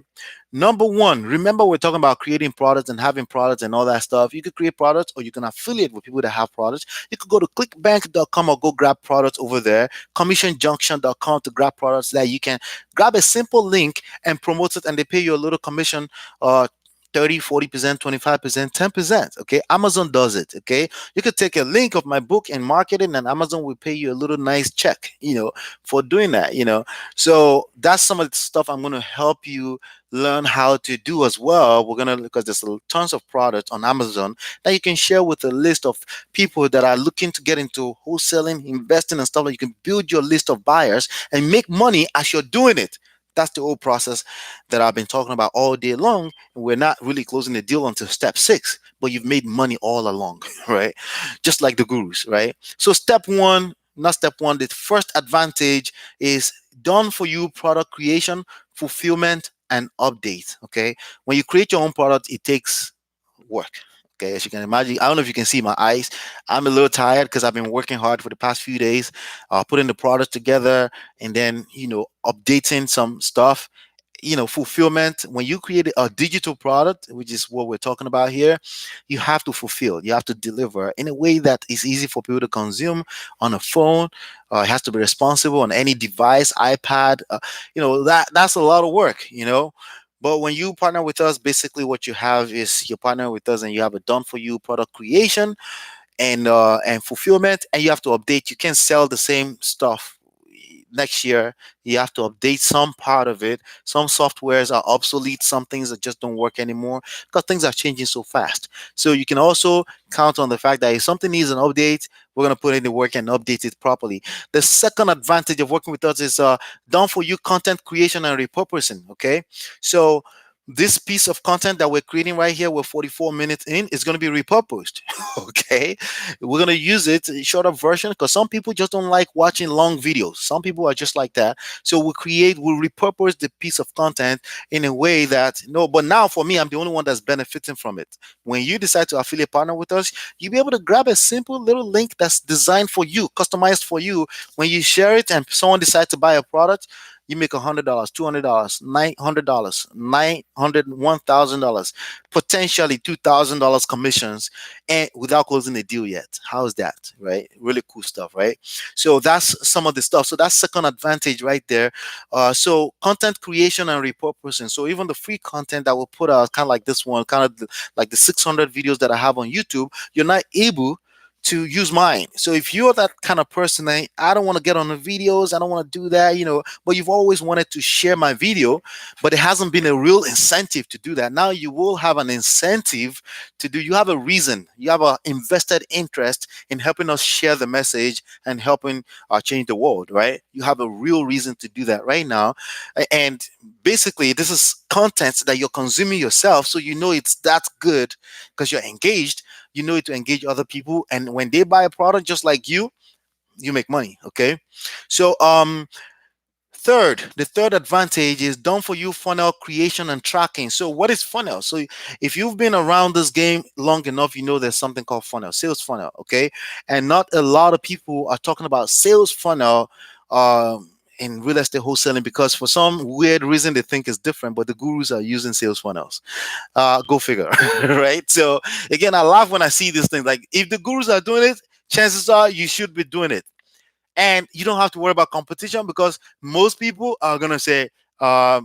Number one, remember, we're talking about creating products and having products and all that stuff. You could create products, or you can affiliate with people that have products. You could go to clickbank.com or go grab products over there, commissionjunction.com, to grab products there. You can grab a simple link and promote it, and they pay you a little commission. 30, 40%, 25%, 10%. Okay. Amazon does it. Okay. You could take a link of my book and market it, and Amazon will pay you a little nice check, for doing that. So that's some of the stuff I'm going to help you learn how to do as well. We're going to, because there's tons of products on Amazon that you can share with a list of people that are looking to get into wholesaling, investing, and stuff. Like, you can build your list of buyers and make money as you're doing it. That's the whole process that I've been talking about all day long. And we're not really closing the deal until step 6, but you've made money all along, right? Just like the gurus, right? So step one, not step one, the first advantage is done for you: product creation, fulfillment, and update. Okay, when you create your own product, it takes work. Okay, as you can imagine, I don't know if you can see my eyes. I'm a little tired because I've been working hard for the past few days, putting the product together, and then updating some stuff. Fulfillment. When you create a digital product, which is what we're talking about here, you have to fulfill, you have to deliver in a way that is easy for people to consume on a phone. It has to be responsible on any device, iPad. That's a lot of work. But when you partner with us, basically what you have is you partner with us and you have a done for you product creation and fulfillment, and you have to update. You can't sell the same stuff next year. You have to update some part of it. Some softwares are obsolete, some things that just don't work anymore because things are changing so fast. So you can also count on the fact that if something needs an update, we're going to put in the work and update it properly. The second advantage of working with us is done for you content creation and repurposing. Okay, so this piece of content that we're creating right here, we're 44 minutes in, is going to be repurposed. Okay, we're going to use it shorter version because some people just don't like watching long videos. Some people are just like that. So we'll repurpose the piece of content in a way that, no, but now for me, I'm the only one that's benefiting from it. When you decide to affiliate partner with us, you'll be able to grab a simple little link that's designed for you, customized for you. When you share it and someone decides to buy a product, you make $100, $200, $900, $1,000, potentially $2,000 commissions, and without closing the deal yet. How's that, right? Really cool stuff, right? So that's some of the stuff. So that's second advantage right there. So content creation and repurposing. So even the free content that we'll put out, kind of like this one, kind of like the 600 videos that I have on YouTube, you're not able to use mine. So if you're that kind of person, I don't want to get on the videos, I don't want to do that, but you've always wanted to share my video, but it hasn't been a real incentive to do that. Now you will have an incentive to do. You have a reason. You have an invested interest in helping us share the message and helping change the world, right? You have a real reason to do that right now, and basically this is content that you're consuming yourself, so it's that good because you're engaged. You know it to engage other people, and when they buy a product just like you make money. Okay, so the third advantage is done for you funnel creation and tracking. So what is funnel? So if you've been around this game long enough, there's something called funnel, sales funnel. Okay, and not a lot of people are talking about sales funnel in real estate wholesaling because for some weird reason they think it's different, but the gurus are using sales funnels. Go figure. Right? So again, I laugh when I see these things. Like, if the gurus are doing it, chances are you should be doing it, and you don't have to worry about competition because most people are gonna say, I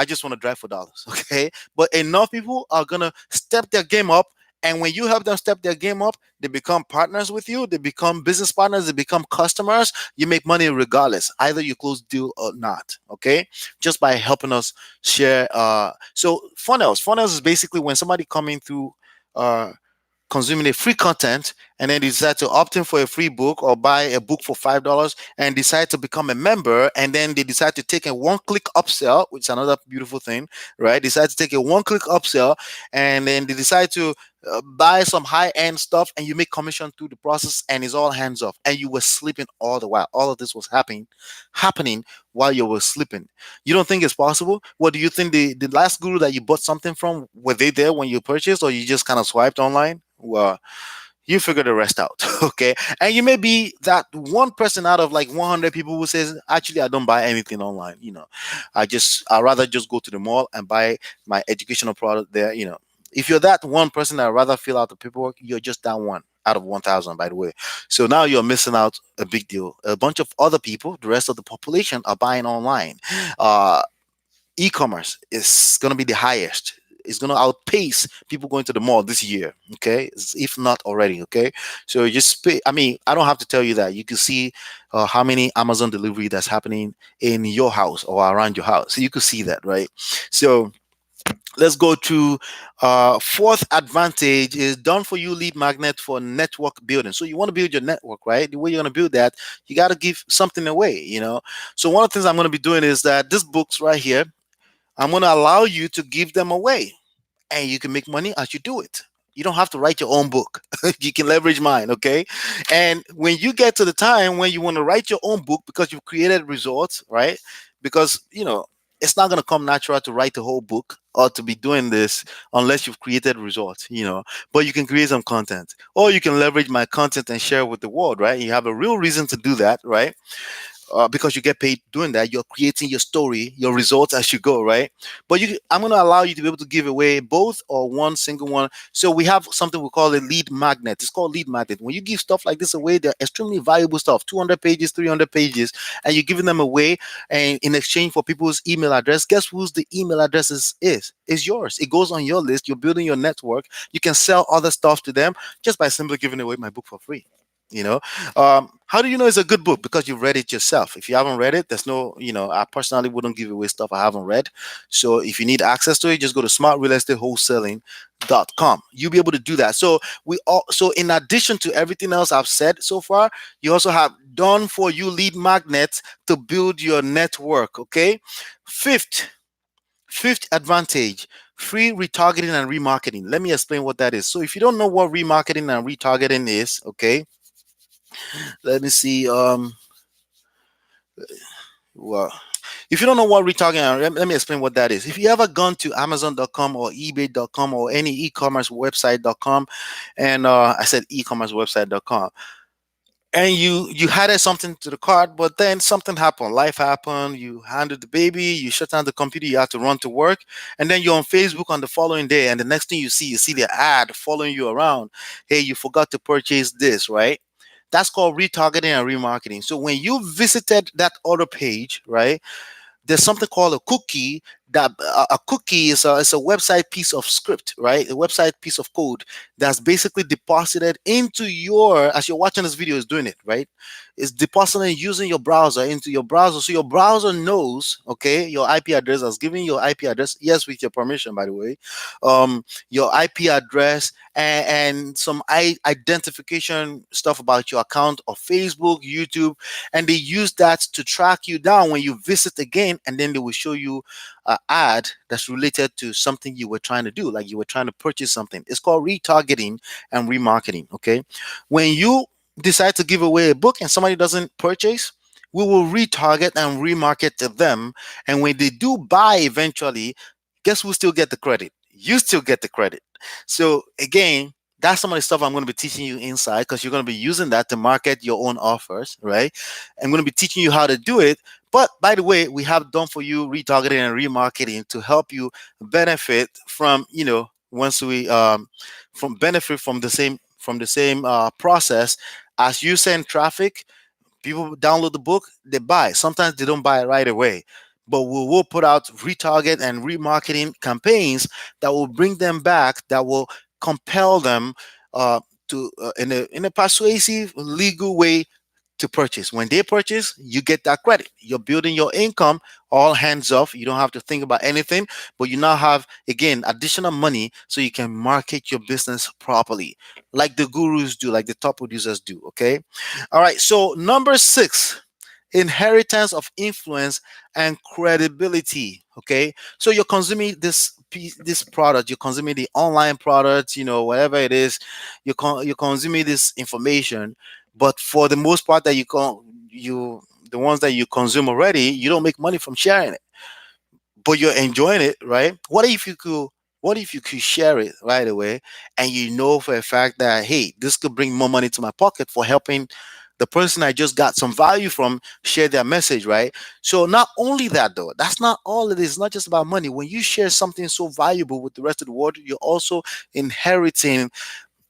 just want to drive for dollars. Okay, but enough people are gonna step their game up, and when you help them step their game up, they become partners with you, they become business partners, they become customers. You make money regardless, either you close deal or not. Okay, just by helping us share. So funnels is basically when somebody coming through uh consuming a free content, and then they decide to opt in for a free book or buy a book for $5 and decide to become a member, and then they decide to take a one-click upsell, which is another beautiful thing, right? Decide to take a one-click upsell, and then they decide to buy some high-end stuff, and you make commission through the process, and it's all hands off, and you were sleeping all the while. All of this was happening while you were sleeping. You don't think it's possible? What do you think? The last guru that you bought something from, were they there when you purchased, or you just kind of swiped online? Well, you figure the rest out. Okay, and you may be that one person out of like 100 people who says, actually, I don't buy anything online. I rather just go to the mall and buy my educational product there. If you're that one person that rather fill out the paperwork, you're just that one out of 1,000, by the way. So now you're missing out a big deal. A bunch of other people, the rest of the population, are buying online. uh E-commerce is going to be the highest. It's going to outpace people going to the mall this year. Okay, if not already. Okay, so you just pay. I mean, I don't have to tell you that. You can see how many Amazon delivery that's happening in your house or around your house. So you could see that, right? So let's go to fourth advantage is done for you lead magnet for network building. So you want to build your network, right? The way you're going to build that, you got to give something away. So one of the things I'm going to be doing is that these books right here, I'm going to allow you to give them away, and you can make money as you do it. You don't have to write your own book. You can leverage mine, okay? And when you get to the time when you want to write your own book because you've created results, right? Because, it's not going to come natural to write the whole book or to be doing this unless you've created results. But you can create some content, or you can leverage my content and share with the world, right? You have a real reason to do that, right? Because you get paid doing that. You're creating your story, your results as you go, right? But I'm going to allow you to be able to give away both or one single one. So we have something we call a lead magnet. It's called lead magnet. When you give stuff like this away, they're extremely valuable stuff, 200 pages, 300 pages, and you're giving them away, and in exchange for people's email address. Guess whose the email address is yours. It goes on your list. You're building your network. You can sell other stuff to them just by simply giving away my book for free. You know, how do you know it's a good book? Because you've read it yourself. If you haven't read it, there's no. I personally wouldn't give away stuff I haven't read. So if you need access to it, just go to smartrealestateWholesaling.com. You'll be able to do that. So in addition to everything else I've said so far, you also have done for you lead magnets to build your network. Okay. Fifth advantage, free retargeting and remarketing. Let me explain what that is. So if you don't know what remarketing and retargeting is, okay, let me see. Well, if you don't know what retargeting, let me explain what that is. If you ever gone to Amazon.com or eBay.com or any e-commerce website.com, and I said e-commerce website.com, and you added something to the cart, but then something happened, life happened, you handled the baby, you shut down the computer, you have to run to work, and then you're on Facebook on the following day, and the next thing you see the ad following you around. Hey, you forgot to purchase this, right? That's called retargeting and remarketing. So when you visited that other page, right, there's something called a cookie. That a cookie is a website piece of script, right? A website piece of code that's basically deposited into your, as you're watching this video, is doing it, right? It's depositing using your browser into your browser, so your browser knows, okay, your IP address, as giving your IP address, yes, with your permission, by the way, your IP address, and some identification stuff about your account of Facebook, YouTube, and they use that to track you down when you visit again, and then they will show you an ad that's related to something you were trying to do, like you were trying to purchase something. It's called retargeting and remarketing. Okay, when you decide to give away a book and somebody doesn't purchase, we will retarget and remarket to them, and when they do buy eventually, guess who still get the credit? You still get the credit. So again, that's some of the stuff I'm going to be teaching you inside, because you're going to be using that to market your own offers, right? I'm going to be teaching you how to do it. But by the way, we have done for you retargeting and remarketing to help you benefit from, once we from benefit from the same process. As you send traffic, people download the book, they buy. Sometimes they don't buy it right away, but we will put out retarget and remarketing campaigns that will bring them back, that will compel them to in a persuasive legal way to purchase. When they purchase, you get that credit. You're building your income, all hands off. You don't have to think about anything, but you now have, again, additional money so you can market your business properly, like the gurus do, like the top producers do. Okay. All right. So, number 6, inheritance of influence and credibility. Okay, so you're consuming this product, you're consuming the online product, whatever it is, you're consuming this information, but for the most part that you the ones that you consume already, you don't make money from sharing it, but you're enjoying it, right? What if you could share it right away, and you know for a fact that, hey, this could bring more money to my pocket for helping the person I just got some value from share their message, right? So not only that, though, that's not all it is. It's not just about money. When you share something so valuable with the rest of the world, you're also inheriting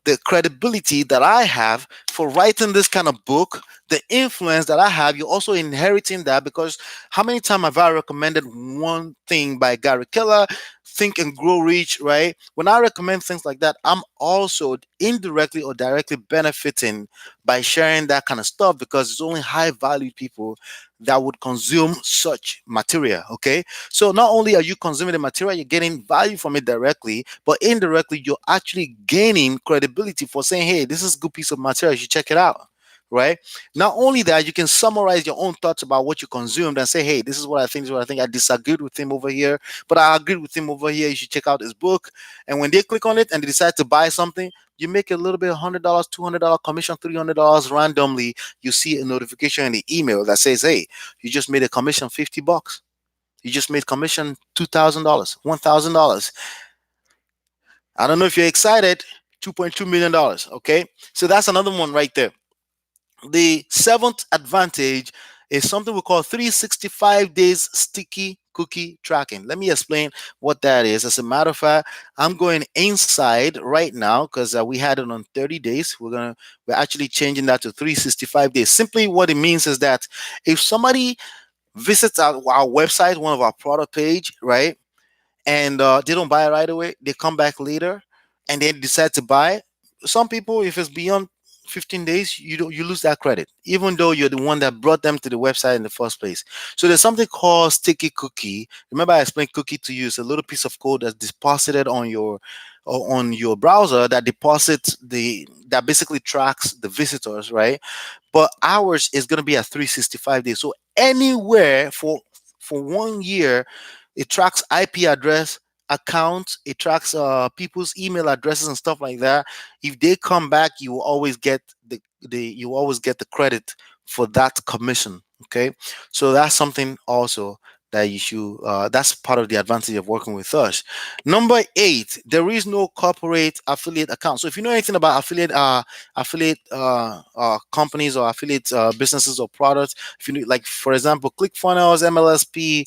the credibility that I have for writing this kind of book, the influence that I have. You're also inheriting that, because how many times have I recommended one thing by Gary Keller, Think and Grow Rich, right? When I recommend things like that, I'm also indirectly or directly benefiting by sharing that kind of stuff, because it's only high value people that would consume such material. Okay. So not only are you consuming the material, you're getting value from it directly, but indirectly, you're actually gaining credibility for saying, hey, this is a good piece of material. You should check it out. Right. Not only that, you can summarize your own thoughts about what you consumed and say, hey, this is what I think, this is what I think. I disagreed with him over here, but I agreed with him over here. You should check out his book. And when they click on it and they decide to buy something, you make a little bit, $100, $200 commission, $300 randomly. You see a notification in the email that says, hey, you just made a commission $50. You just made commission $2,000, $1,000. I don't know if you're excited. $2.2 million. Okay, so that's another one right there. The seventh advantage is something we call 365 days sticky cookie tracking. Let me explain what that is. As a matter of fact, I'm going inside right now because we had it on 30 days. We're actually changing that to 365 days. Simply what it means is that if somebody visits our website, one of our product page, right, and they don't buy it right away, they come back later and they decide to buy. Some people, if it's beyond 15 days, you lose that credit, even though you're the one that brought them to the website in the first place. So there's something called sticky cookie. Remember, I explained cookie to you. It's a little piece of code that's deposited on your browser that deposits that basically tracks the visitors, right? But ours is going to be at 365 days. So anywhere for 1 year, it tracks IP address, accounts, it tracks people's email addresses and stuff like that. If they come back, you will always get the credit for that commission. Okay, so that's something also that you should. That's part of the advantage of working with us. Number eight, there is no corporate affiliate account. So if you know anything about affiliate companies or affiliate businesses or products, if you know, like for example, ClickFunnels, MLSP,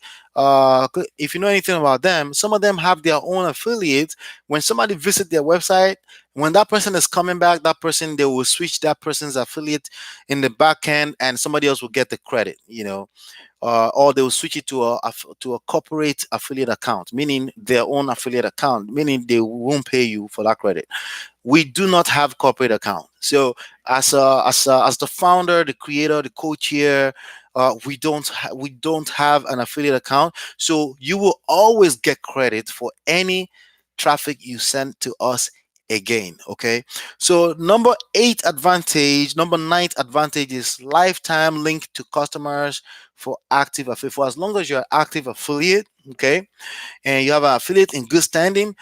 if you know anything about them, some of them have their own affiliates. When somebody visit their website, when that person is coming back, that person, they will switch that person's affiliate in the back end, and somebody else will get the credit. Or they will switch it to a corporate affiliate account, meaning their own affiliate account, meaning they won't pay you for that credit. We do not have corporate account. So as the founder, the creator, the co-chair, we don't have an affiliate account. So you will always get credit for any traffic you send to us again. Okay. So number ninth advantage is lifetime link to customers for active affiliate. For as long as you're an active affiliate, okay, and you have an affiliate in good standing,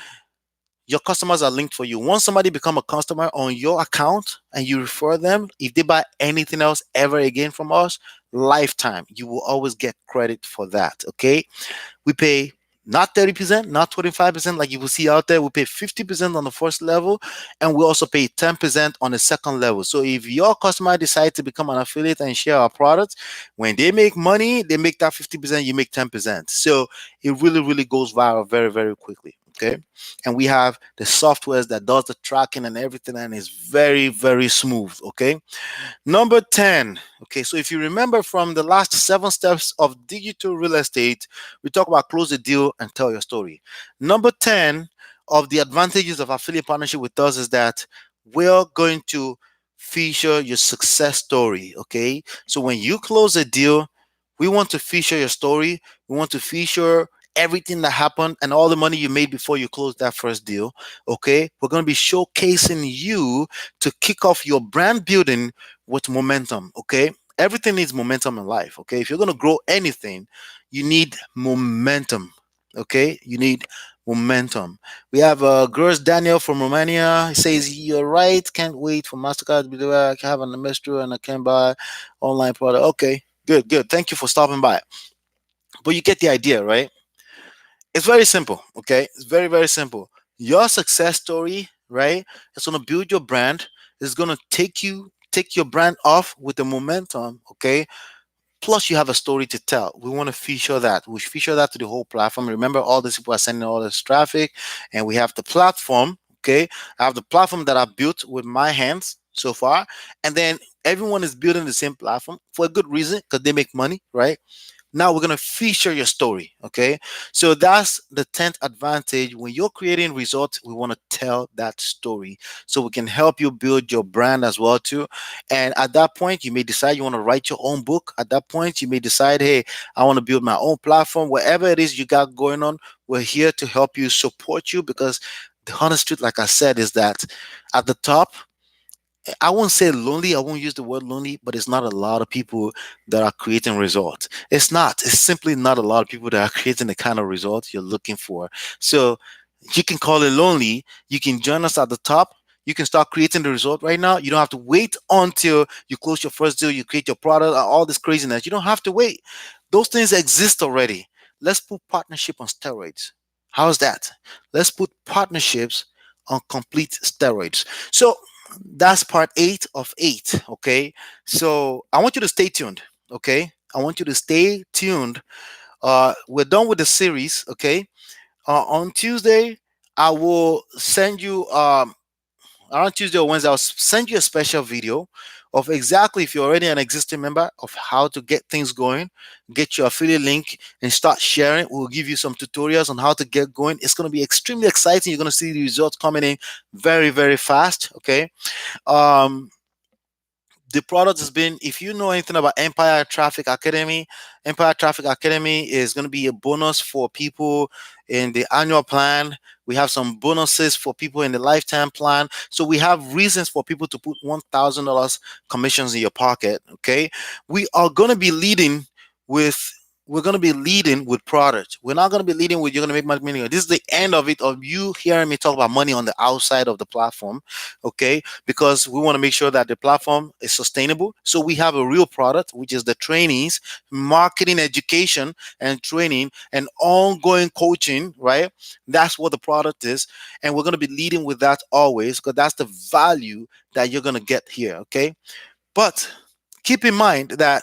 your customers are linked for you. Once somebody become a customer on your account and you refer them, if they buy anything else ever again from us, lifetime, you will always get credit for that. Okay. We pay not 30%, not 25% like you will see out there. We pay 50% on the first level, and we also pay 10% on the second level. So if your customer decides to become an affiliate and share our products, when they make money, they make that 50%, you make 10%. So it really, really goes viral very, very quickly. Okay. And we have the softwares that does the tracking and everything, and is very, very smooth. Okay. Number 10. Okay, so if you remember from the last 7 steps of digital real estate, we talk about close the deal and tell your story. Number 10 of the advantages of affiliate partnership with us is that we're going to feature your success story. Okay, so when you close a deal, we want to feature your story. We want to feature everything that happened and all the money you made before you closed that first deal. Okay, we're going to be showcasing you to kick off your brand building with momentum. Okay, everything needs momentum in life. Okay, if you're going to grow anything, you need momentum. Okay, you need momentum. We have girls Daniel from Romania. He says, "You're right. Can't wait for Mastercard to be there. I can have an Amestro and I can buy online product." Okay, good, good. Thank you for stopping by. But you get the idea, right? It's very simple. Okay, it's very, very simple. Your success story, right? It's gonna build your brand. It's gonna take your brand off with the momentum. Okay, plus you have a story to tell. We want to feature that. We feature that to the whole platform. Remember, all these people are sending all this traffic, and we have the platform. Okay, I have the platform that I built with my hands so far, and then everyone is building the same platform for a good reason, because they make money, right? Now we're going to feature your story. Okay, so that's the 10th advantage. When you're creating results, we want to tell that story so we can help you build your brand as well too. And at that point, you may decide you want to write your own book. At that point, you may decide, hey, I want to build my own platform. Whatever it is you got going on, we're here to help you, support you, because the honest truth, like I said, is that at the top, I won't say lonely. I won't use the word lonely, but it's not a lot of people that are creating results. It's not. It's simply not a lot of people that are creating the kind of results you're looking for. So you can call it lonely. You can join us at the top. You can start creating the result right now. You don't have to wait until you close your first deal, you create your product, all this craziness. You don't have to wait. Those things exist already. Let's put partnership on steroids. How's that? Let's put partnerships on complete steroids. So that's part 8 of 8. Okay. So I want you to stay tuned. Okay. I want you to stay tuned. We're done with the series. Okay. On Tuesday, I will send you around Tuesday or Wednesday, I'll send you a special video of exactly, if you're already an existing member, of how to get things going, get your affiliate link and start sharing. We'll give you some tutorials on how to get going. It's going to be extremely exciting. You're going to see the results coming in very, very fast. Okay. Um, the product has been, if you know anything about Empire Traffic Academy is going to be a bonus for people in the annual plan. We have some bonuses for people in the lifetime plan. So we have reasons for people to put $1,000 commissions in your pocket. Okay. We are going to be leading with we're going to be leading with product. We're not going to be leading with you're going to make money. This is the end of it, of you hearing me talk about money on the outside of the platform. Okay, because we want to make sure that the platform is sustainable. So we have a real product, which is the trainings, marketing, education, and training, and ongoing coaching, right? That's what the product is. And we're going to be leading with that always, because that's the value that you're going to get here. Okay. But keep in mind that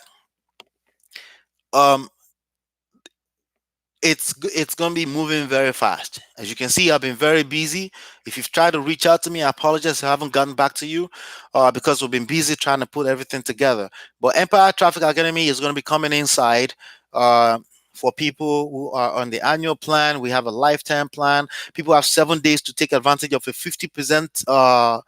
um, it's going to be moving very fast. As you can see, I've been very busy. If you've tried to reach out to me, I apologize I haven't gotten back to you, because we've been busy trying to put everything together. But Empire Traffic Academy is going to be coming inside, uh, for people who are on the annual plan. We have a lifetime plan. People have 7 days to take advantage of a 50%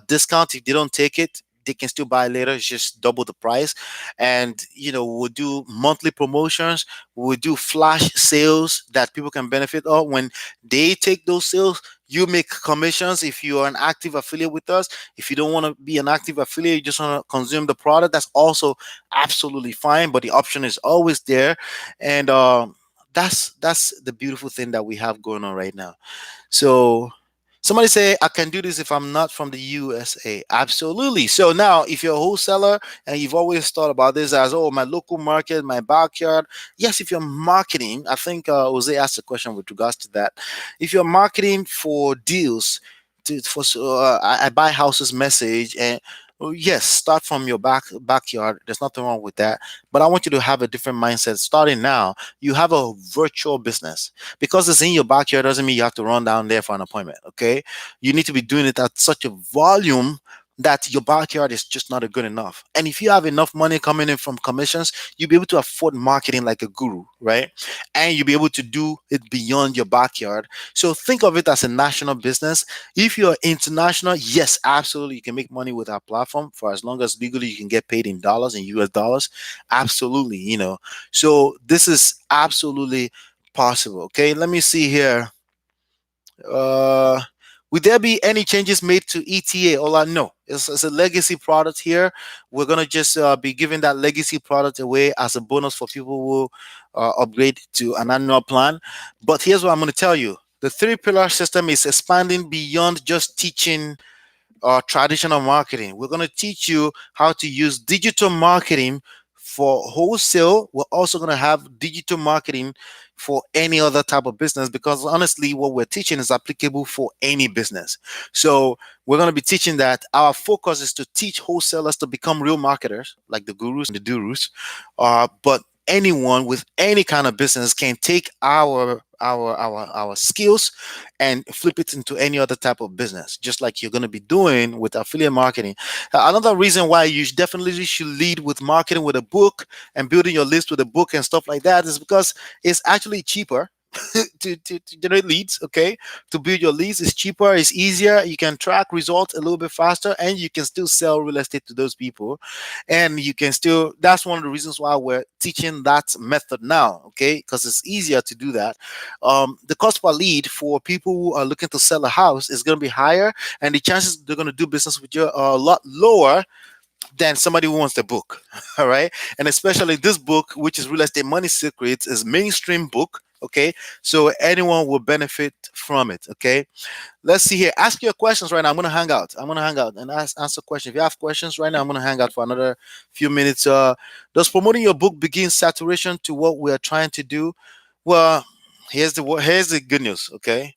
discount. If they don't take it, they can still buy later. It's just double the price. And we'll do monthly promotions. We do flash sales that people can benefit of. When they take those sales, you make commissions if you are an active affiliate with us. If you don't want to be an active affiliate, you just want to consume the product, that's also absolutely fine. But the option is always there. And that's the beautiful thing that we have going on right now. So somebody say, I can do this if I'm not from the USA. Absolutely. So now, if you're a wholesaler and you've always thought about this as, oh, my local market, my backyard. Yes, if you're marketing, I think Jose asked a question with regards to that. If you're marketing for deals, I buy houses message, and yes, start from your backyard. There's nothing wrong with that. But I want you to have a different mindset. Starting now, you have a virtual business. Because it's in your backyard doesn't mean you have to run down there for an appointment. Okay, you need to be doing it at such a volume that your backyard is just not good enough. And if you have enough money coming in from commissions, you'll be able to afford marketing like a guru, right? And you'll be able to do it beyond your backyard. So think of it as a national business. If you're international, yes, absolutely, you can make money with our platform for as long as legally you can get paid in dollars, in US dollars. Absolutely, So this is absolutely possible. Okay, let me see here. Uh, would there be any changes made to ETA? No, it's a legacy product here. We're gonna just be giving that legacy product away as a bonus for people who upgrade to an annual plan. But here's what I'm gonna tell you: the three pillar system is expanding beyond just teaching traditional marketing. We're going to teach you how to use digital marketing for wholesale. We're also going to have digital marketing for any other type of business, because honestly, what we're teaching is applicable for any business. So we're going to be teaching that. Our focus is to teach wholesalers to become real marketers, like the gurus and the durus. But anyone with any kind of business can take our skills and flip it into any other type of business, just like you're going to be doing with affiliate marketing. Another reason why you definitely should lead with marketing with a book and building your list with a book and stuff like that is because it's actually cheaper to generate leads. Okay, to build your leads is cheaper, it's easier, you can track results a little bit faster, and you can still sell real estate to those people. And you can still, that's one of the reasons why we're teaching that method now. Okay, because it's easier to do that. The cost per lead for people who are looking to sell a house is going to be higher, and the chances they're going to do business with you are a lot lower than somebody who wants the book. All right. And especially this book, which is Real Estate Money Secrets, is mainstream book. Okay. So anyone will benefit from it. Okay. Let's see here. Ask your questions right now. I'm going to hang out. I'm going to hang out and answer questions. If you have questions right now, I'm going to hang out for another few minutes. Does promoting your book begin saturation to what we are trying to do? Well, here's the good news. Okay,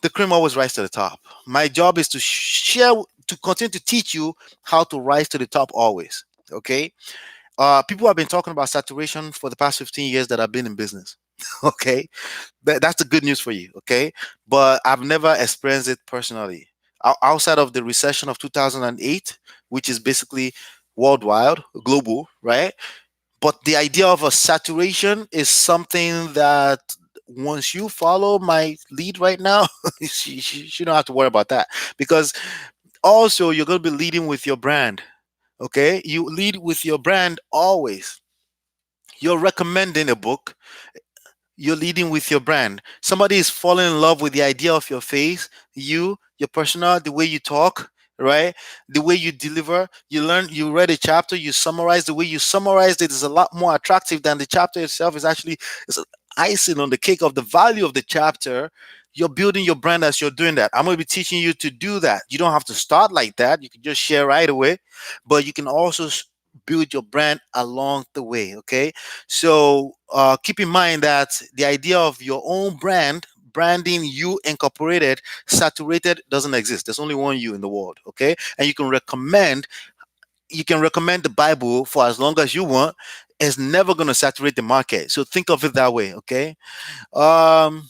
the cream always rise to the top. My job is to share, to continue to teach you how to rise to the top always. Okay, people have been talking about saturation for the past 15 years that I've been in business. Okay, that's the good news for you. Okay, but I've never experienced it personally. Outside of the recession of 2008, which is basically worldwide, global, right? But the idea of a saturation is something that once you follow my lead right now, you don't have to worry about that, because also you're going to be leading with your brand. Okay, you lead with your brand always. You're recommending a book, you're leading with your brand. Somebody is falling in love with the idea of your face, your persona, the way you talk, right? The way you deliver. You read a chapter, you summarize. The way you summarized it is a lot more attractive than the chapter itself. Is actually, it's icing on the cake of the value of the chapter. You're building your brand as you're doing that. I'm going to be teaching you to do that. You don't have to start like that. You can just share right away, but you can also build your brand along the way. Okay, so keep in mind that the idea of your own branding you incorporated, saturated, doesn't exist. There's only one you in the world. Okay, and you can recommend the Bible for as long as you want. It's never going to saturate the market. So think of it that way. Okay. Um,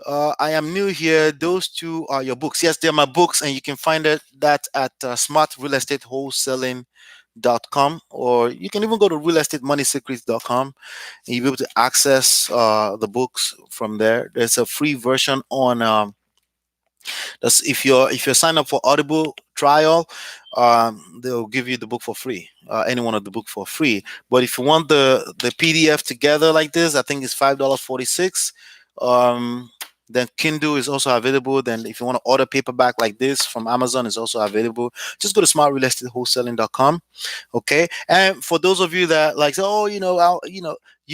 I am new here. Those two are your books. Yes, they're my books, and you can find that at Smart Real Estate Wholesaling.com, or you can even go to realestatemoneysecrets.com, and you'll be able to access the books from there. There's a free version on that's if you're signed up for Audible trial, they'll give you the book for free. Any one of the book for free. But if you want the PDF together like this, I think it's $5.46. Then Kindle is also available. Then if you want to order paperback like this from Amazon, is also available. Just go to smartrealestatewholesaling.com. Okay, and for those of you that like say, oh, you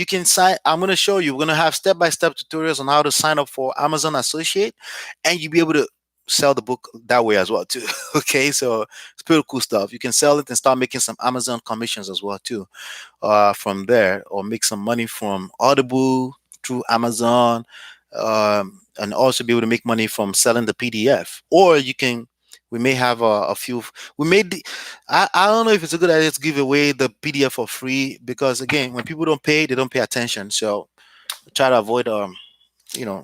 can sign. I'm going to show you. We're going to have step-by-step tutorials on how to sign up for Amazon Associate, and you'll be able to sell the book that way as well too. Okay, so it's pretty cool stuff. You can sell it and start making some Amazon commissions as well too, from there, or make some money from Audible through Amazon, and also be able to make money from selling the PDF. Or you can, we may have a few. We made. I don't know if it's a good idea to give away the PDF for free, because again, when people don't pay, they don't pay attention. So try to avoid you know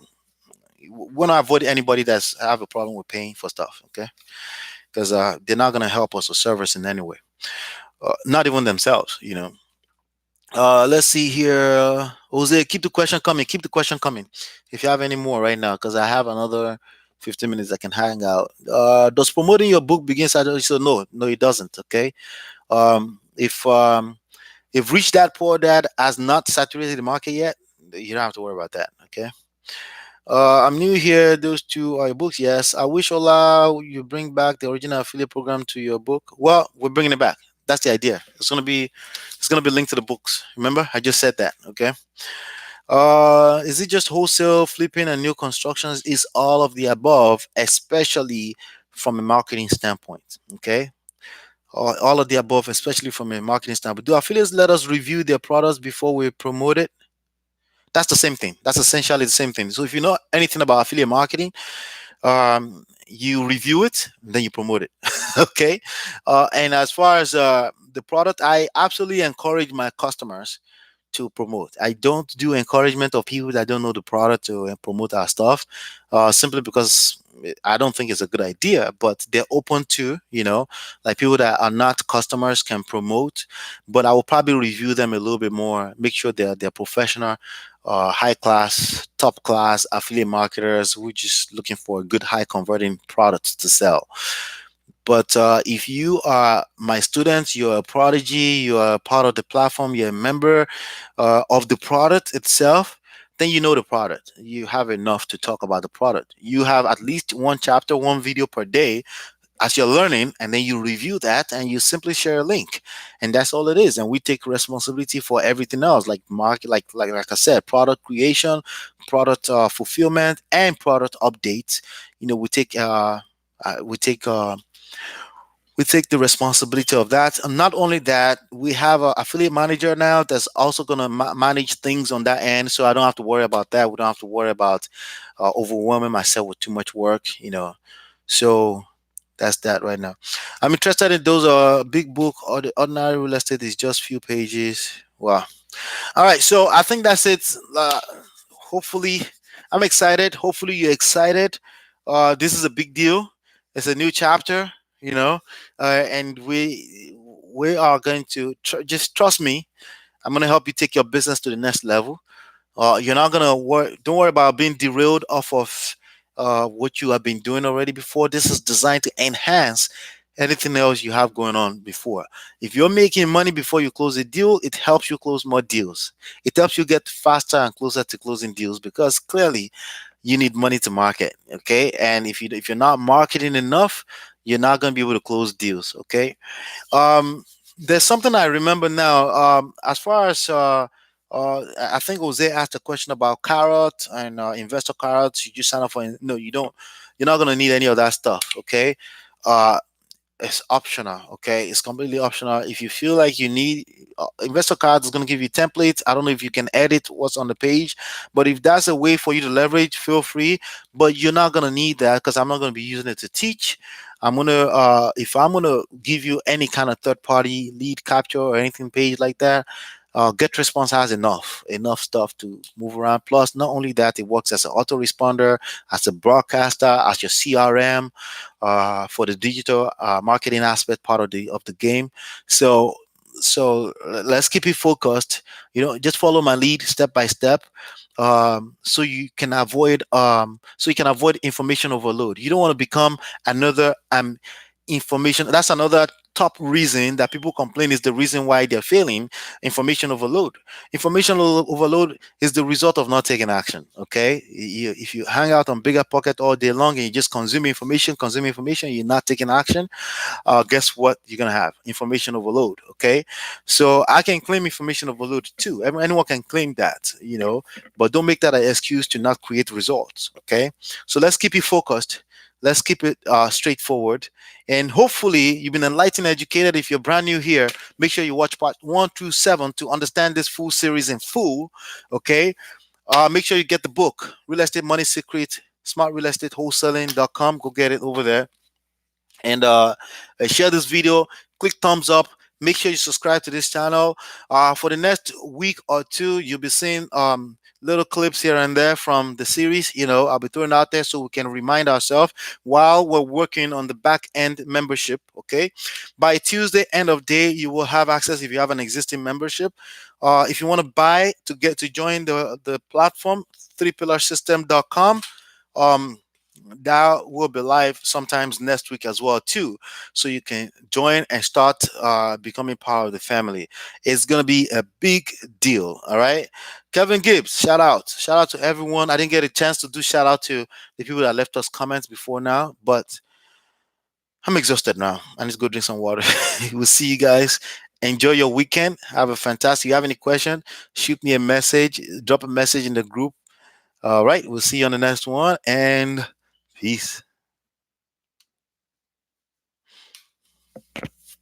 want to avoid anybody that's have a problem with paying for stuff. Okay, because they're not gonna help us or serve us in any way. Not even themselves. Let's see here. Jose, keep the question coming. Keep the question coming. If you have any more right now, because I have another 15 minutes I can hang out. Does promoting your book begin Saturday? So no, it doesn't. Okay. If Rich Dad Poor Dad has not saturated the market yet, you don't have to worry about that. Okay. I'm new here. Those two are your books. Yes. I wish Ola you bring back the original affiliate program to your book. Well, we're bringing it back. That's the idea. It's gonna be linked to the books. Remember, I just said that. Okay. Is it just wholesale flipping and new constructions? Is all of the above, especially from a marketing standpoint. Okay. All of the above, especially from a marketing standpoint. Do affiliates let us review their products before we promote it? That's the same thing. That's essentially the same thing. So if you know anything about affiliate marketing, you review it, then you promote it. Okay. And as far as the product, I absolutely encourage my customers to promote. I don't do encouragement of people that don't know the product to promote our stuff, simply because I don't think it's a good idea. But they're open to, like people that are not customers can promote. But I will probably review them a little bit more, make sure they're professional, high class, top class affiliate marketers who just looking for a good high converting products to sell. But if you are my student, you're a prodigy, you are part of the platform, you're a member of the product itself, then you know the product. You have enough to talk about the product. You have at least one chapter, one video per day as you're learning, and then you review that and you simply share a link. And that's all it is. And we take responsibility for everything else, like market, like I said, product creation, product fulfillment, and product updates. We take We take the responsibility of that. And not only that, we have an affiliate manager now that's also going to manage things on that end. So I don't have to worry about that. We don't have to worry about overwhelming myself with too much work. So that's that right now. I'm interested in those big book or the ordinary real estate is just few pages. Wow. All right. So I think that's it. Hopefully, I'm excited. Hopefully, you're excited. This is a big deal. It's a new chapter, and we are going to just trust me. I'm going to help you take your business to the next level. You're not gonna worry. Don't worry about being derailed off of what you have been doing already before. This is designed to enhance anything else you have going on before. If you're making money before you close a deal, it helps you close more deals. It helps you get faster and closer to closing deals because clearly you need money to market. Okay, and if you're not marketing enough, you're not gonna be able to close deals. Okay. There's something I remember now. As far as I think Jose asked a question about carrot and investor carrots. You just sign up for no, you don't. You're not gonna need any of that stuff. Okay. Uh, it's optional. Okay, it's completely optional. If you feel like you need investor cards is going to give you templates. I don't know if you can edit what's on the page, but if that's a way for you to leverage, feel free. But you're not going to need that because I'm not going to be using it to teach. I'm gonna if I'm gonna give you any kind of third party lead capture or anything page like that, get response has enough stuff to move around. Plus, not only that, it works as an autoresponder, as a broadcaster, as your CRM, for the digital marketing aspect part of the game. So let's keep it focused. Just follow my lead step by step. So you can avoid information overload. You don't want to become another information. That's another top reason that people complain is the reason why they're failing. Information overload. Overload is the result of not taking action. Okay, if you hang out on bigger pocket all day long and you just consume information, you're not taking action. Guess what you're gonna have? Information overload. Okay, so I can claim information overload too. Anyone can claim that, but don't make that an excuse to not create results. Okay, so let's keep it focused. Let's keep it straightforward, and hopefully you've been enlightened, educated. If you're brand new here, make sure you watch part 1 through 7 to understand this full series in full. Okay, make sure you get the book, Real Estate Money Secret, smartrealestateWholesaling.com. Go get it over there and share this video. Click thumbs up. Make sure you subscribe to this channel. For the next week or two, you'll be seeing little clips here and there from the series. I'll be throwing out there so we can remind ourselves while we're working on the back end membership. Okay, by Tuesday end of day, you will have access if you have an existing membership. If you want to buy to join the platform, 3pillarsystem.com. That will be live sometimes next week as well too, so you can join and start becoming part of the family. It's gonna be a big deal. All right, Kevin Gibbs, shout out to everyone. I didn't get a chance to do shout out to the people that left us comments before now, but I'm exhausted now. I need to go drink some water. We'll see you guys. Enjoy your weekend. Have a fantastic. If you have any question, shoot me a message, drop a message in the group. All right, we'll see you on the next one, and peace.